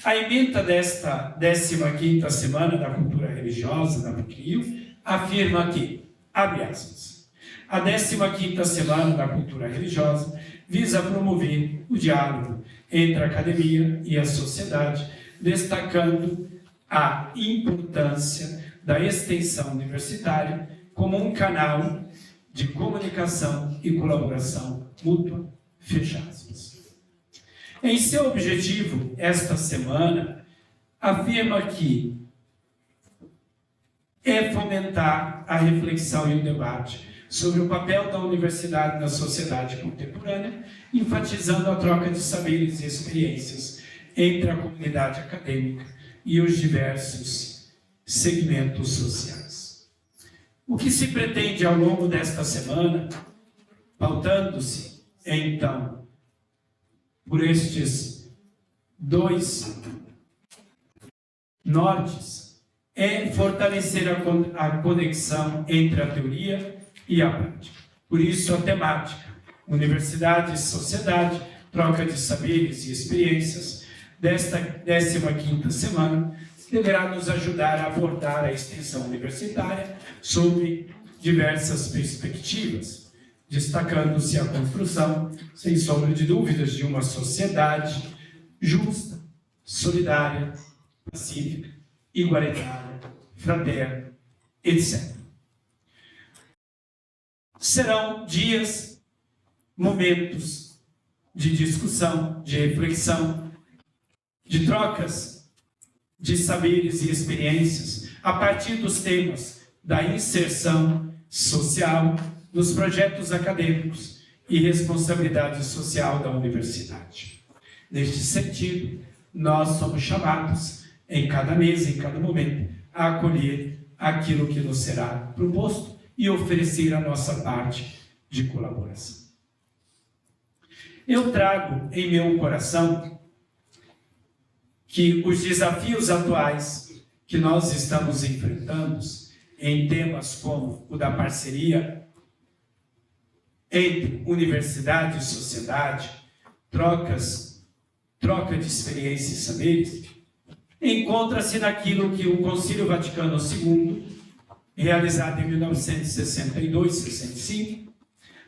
A ementa desta 15ª Semana da Cultura Religiosa da PUC-Rio afirma que, abre aspas, a 15ª Semana da Cultura Religiosa visa promover o diálogo entre a academia e a sociedade, destacando a importância da extensão universitária como um canal de comunicação e colaboração mútua, fecha aspas. Em seu objetivo, esta semana, afirma que é fomentar a reflexão e o debate sobre o papel da universidade na sociedade contemporânea, enfatizando a troca de saberes e experiências entre a comunidade acadêmica e os diversos segmentos sociais. O que se pretende ao longo desta semana, pautando-se, então, por estes dois nortes, é fortalecer a conexão entre a teoria e a prática. Por isso, a temática, universidade e sociedade, troca de saberes e experiências, desta 15ª Semana, deverá nos ajudar a abordar a extensão universitária sob diversas perspectivas, destacando-se a construção, sem sombra de dúvidas, de uma sociedade justa, solidária, pacífica, igualitária, fraterna, etc. Serão dias, momentos de discussão, de reflexão, de trocas de saberes e experiências a partir dos temas da inserção social, dos projetos acadêmicos e responsabilidade social da universidade. Neste sentido, nós somos chamados, em cada mesa, em cada momento, a acolher aquilo que nos será proposto e oferecer a nossa parte de colaboração. Eu trago em meu coração que os desafios atuais que nós estamos enfrentando em temas como o da parceria entre universidade e sociedade, troca de experiências e saberes, encontra-se naquilo que o Concílio Vaticano II, realizado em 1962-65,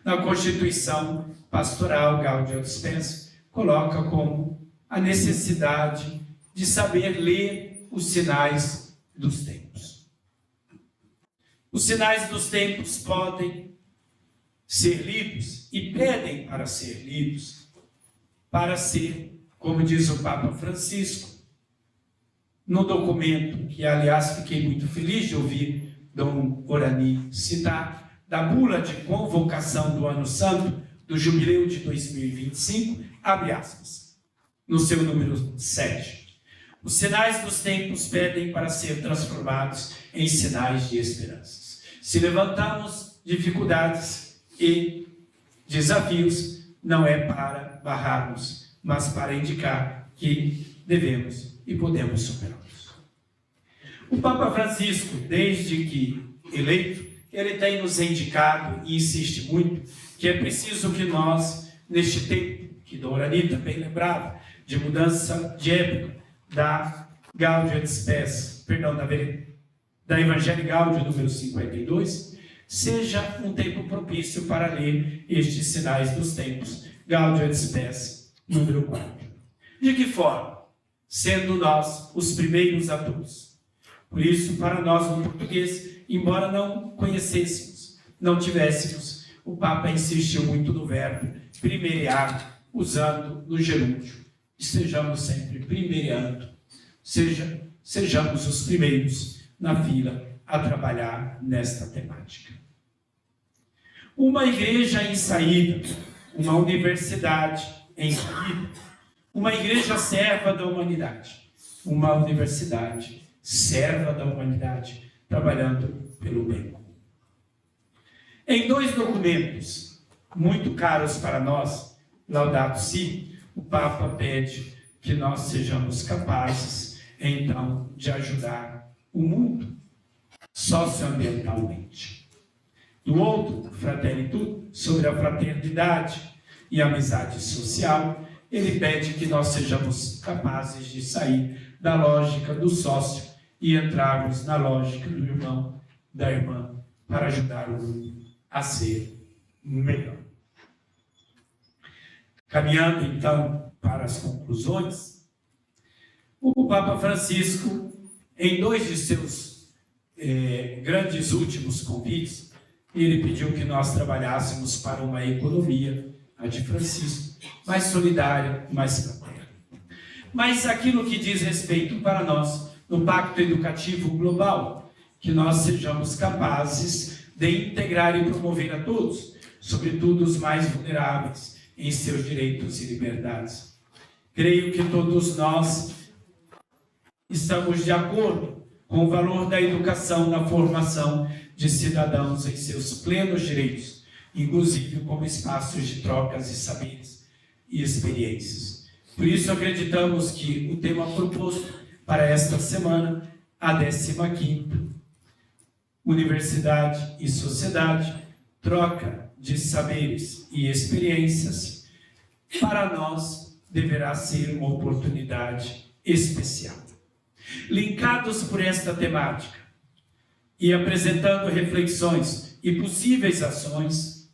na Constituição Pastoral Gaudium et Spes, coloca como a necessidade de saber ler os sinais dos tempos. Os sinais dos tempos podem ser lidos e pedem para ser lidos, para ser, como diz o Papa Francisco, no documento que, aliás, fiquei muito feliz de ouvir Dom Orani citar, da bula de convocação do Ano Santo, do Jubileu de 2025, abre aspas, no seu número 7. Os sinais dos tempos pedem para ser transformados em sinais de esperanças. Se levantamos dificuldades e desafios, não é para barrarmos, mas para indicar que devemos e podemos superá-los. O Papa Francisco, desde que eleito, ele tem nos indicado e insiste muito que é preciso que nós, neste tempo, que Dom Orani também lembrava, de mudança de época, da Gaudium et Spes, perdão, da Evangelii Gaudium número 52, seja um tempo propício para ler estes sinais dos tempos, Gaudium et Spes, número 4. De que forma? Sendo nós os primeiros atores. Por isso, para nós no português, embora não conhecêssemos, não tivéssemos, o Papa insistiu muito no verbo primeirear, usando no gerúndio. Estejamos sempre primeireando, sejamos os primeiros na fila a trabalhar nesta temática. Uma igreja em saída, uma universidade em saída, uma igreja serva da humanidade, uma universidade serva da humanidade, trabalhando pelo bem comum. Em dois documentos muito caros para nós, Laudato Si, o Papa pede que nós sejamos capazes, então, de ajudar o mundo socioambientalmente. Do outro, Fratelli Tutti, sobre a fraternidade e amizade social, ele pede que nós sejamos capazes de sair da lógica do sócio e entrarmos na lógica do irmão, da irmã, para ajudar o mundo a ser melhor. Caminhando, então, para as conclusões, o Papa Francisco, em 2 de seus grandes últimos convites, ele pediu que nós trabalhássemos para uma economia, a de Francisco, mais solidária, mais fraterna. Mas aquilo que diz respeito para nós, no Pacto Educativo Global, que nós sejamos capazes de integrar e promover a todos, sobretudo os mais vulneráveis, em seus direitos e liberdades. Creio que todos nós estamos de acordo com o valor da educação na formação de cidadãos em seus plenos direitos, inclusive como espaços de trocas de saberes e experiências. Por isso acreditamos que o tema proposto para esta semana, a 15ª, Universidade e Sociedade, troca de saberes e experiências, para nós deverá ser uma oportunidade especial. Linkados por esta temática e apresentando reflexões e possíveis ações,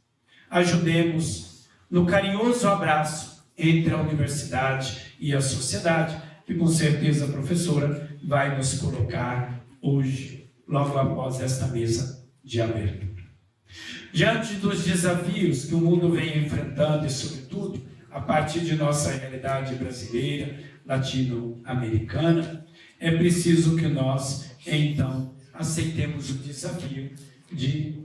ajudemos no carinhoso abraço entre a universidade e a sociedade, que com certeza a professora vai nos colocar hoje, logo após esta mesa de abertura. Diante dos desafios que o mundo vem enfrentando e, sobretudo, a partir de nossa realidade brasileira, latino-americana, é preciso que nós, então, aceitemos o desafio de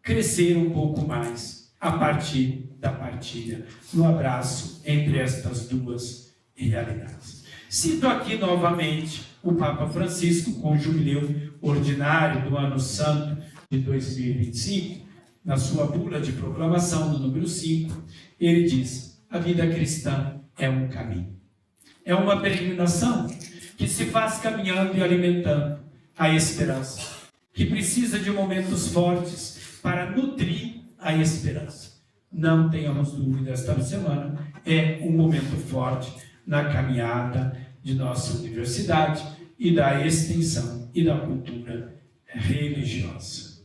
crescer um pouco mais a partir da partilha, no abraço entre estas duas realidades. Cito aqui novamente o Papa Francisco, com o jubileu ordinário do Ano Santo de 2025, na sua bula de proclamação, no número 5, ele diz: a vida cristã é um caminho. É uma peregrinação que se faz caminhando e alimentando a esperança, que precisa de momentos fortes para nutrir a esperança. Não tenhamos dúvida, esta semana é um momento forte na caminhada de nossa universidade e da extensão e da cultura religiosa.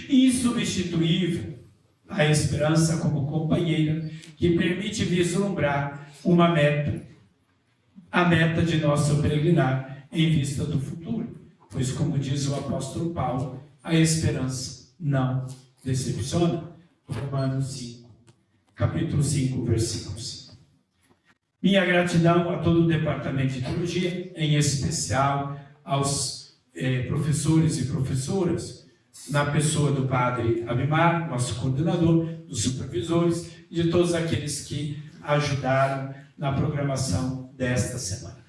Insubstituível a esperança como companheira que permite vislumbrar uma meta, a meta de nosso peregrinar em vista do futuro, pois, como diz o apóstolo Paulo, a esperança não decepciona. Romanos 5, capítulo 5, versículo 5. Minha gratidão a todo o Departamento de Teologia, em especial aos professores e professoras, na pessoa do Padre Abimar, nosso coordenador, dos supervisores, e de todos aqueles que ajudaram na programação desta semana.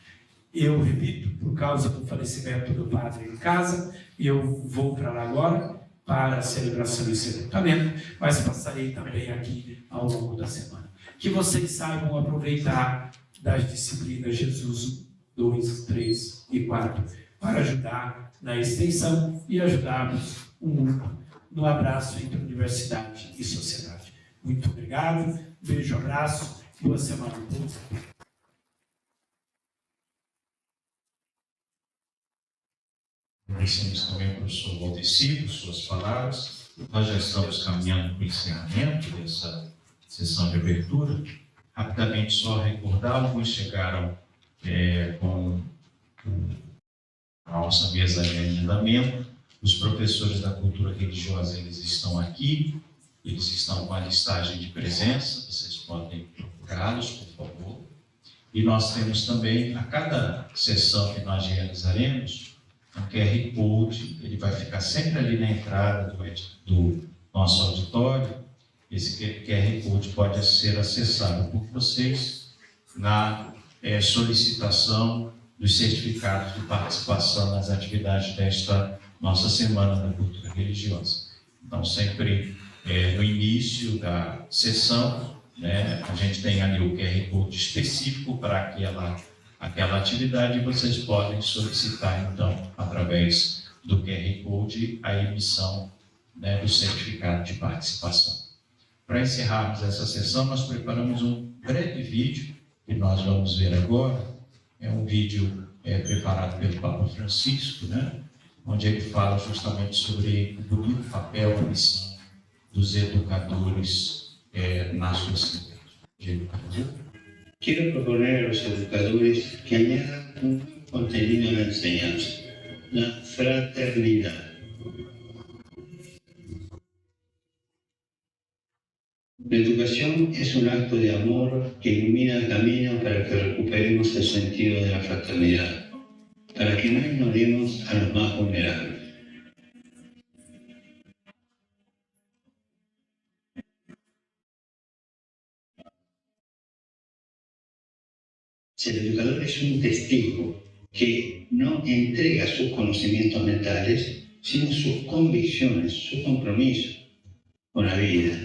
Eu repito, por causa do falecimento do Padre em casa, eu vou para lá agora para a celebração e sepultamento, mas passarei também aqui ao longo da semana. Que vocês saibam aproveitar das disciplinas Jesus 2, 3 e 4 para ajudar na extensão e ajudarmos o mundo no abraço entre universidade e sociedade. Muito obrigado, beijo, abraço, boa semana a todos. Agradecemos também ao professor Valdeci por suas palavras. Nós já estamos caminhando para o encerramento dessa sessão de abertura. Rapidamente, só recordar, alguns chegaram com a nossa mesa em andamento. Os professores da cultura religiosa, eles estão aqui, eles estão com a listagem de presença, vocês podem procurá-los, por favor. E nós temos também, a cada sessão que nós realizaremos, um QR Code, ele vai ficar sempre ali na entrada do nosso auditório. Esse QR Code pode ser acessado por vocês na solicitação dos certificados de participação nas atividades desta nossa Semana da Cultura Religiosa. Então, sempre no início da sessão, né, a gente tem ali o QR Code específico para aquela atividade e vocês podem solicitar, então, através do QR Code, a emissão, né, do certificado de participação. Para encerrarmos essa sessão, nós preparamos um breve vídeo que nós vamos ver agora. É um vídeo preparado pelo Papa Francisco, né, onde ele fala justamente sobre o bonito papel, a missão dos educadores na sociedade. Quiero proponer a los educadores que añadan un contenido a la enseñanza, la fraternidad. La educación es un acto de amor que ilumina el camino para que recuperemos el sentido de la fraternidad, para que no ignoremos a los más vulnerables. El educador es un testigo que no entrega sus conocimientos mentales, sino sus convicciones, su compromiso con la vida.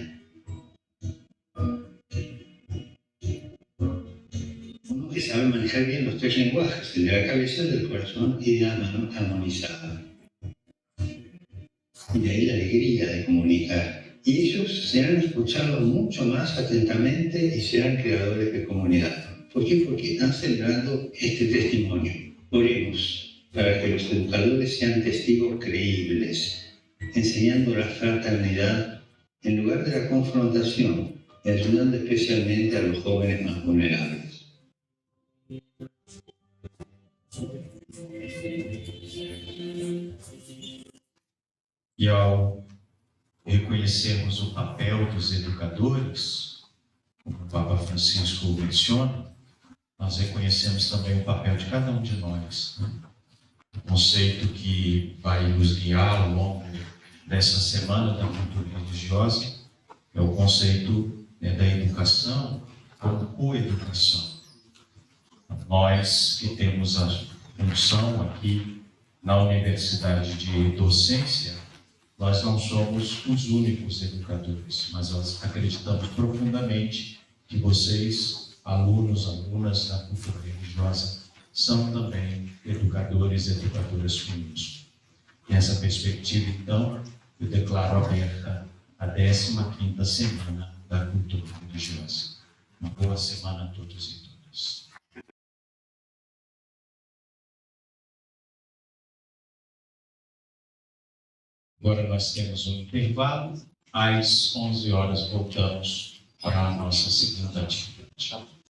Uno que sabe manejar bien los tres lenguajes, el de la cabeza, del corazón y de la mano armonizada. Y de ahí la alegría de comunicar. Y ellos serán escuchados mucho más atentamente y serán creadores de comunidad. ¿Por qué? Porque están celebrando este testimonio. Oremos para que los educadores sean testigos creíbles, enseñando la fraternidad en lugar de la confrontación y ayudando especialmente a los jóvenes más vulnerables. E ao reconhecermos o papel dos educadores, como o Papa Francisco menciona, nós reconhecemos também o papel de cada um de nós. O conceito que vai nos guiar ao longo dessa semana da cultura religiosa é o conceito da educação como coeducação. Nós que temos a função aqui na Universidade de Docência, nós não somos os únicos educadores, mas nós acreditamos profundamente que vocês, alunos, alunas da cultura religiosa, são também educadores e educadoras conosco. Nessa perspectiva, então, eu declaro aberta a 15ª Semana da Cultura Religiosa. Uma boa semana a todos e todas. Agora nós temos um intervalo. Às 11 horas voltamos para a nossa segunda atividade.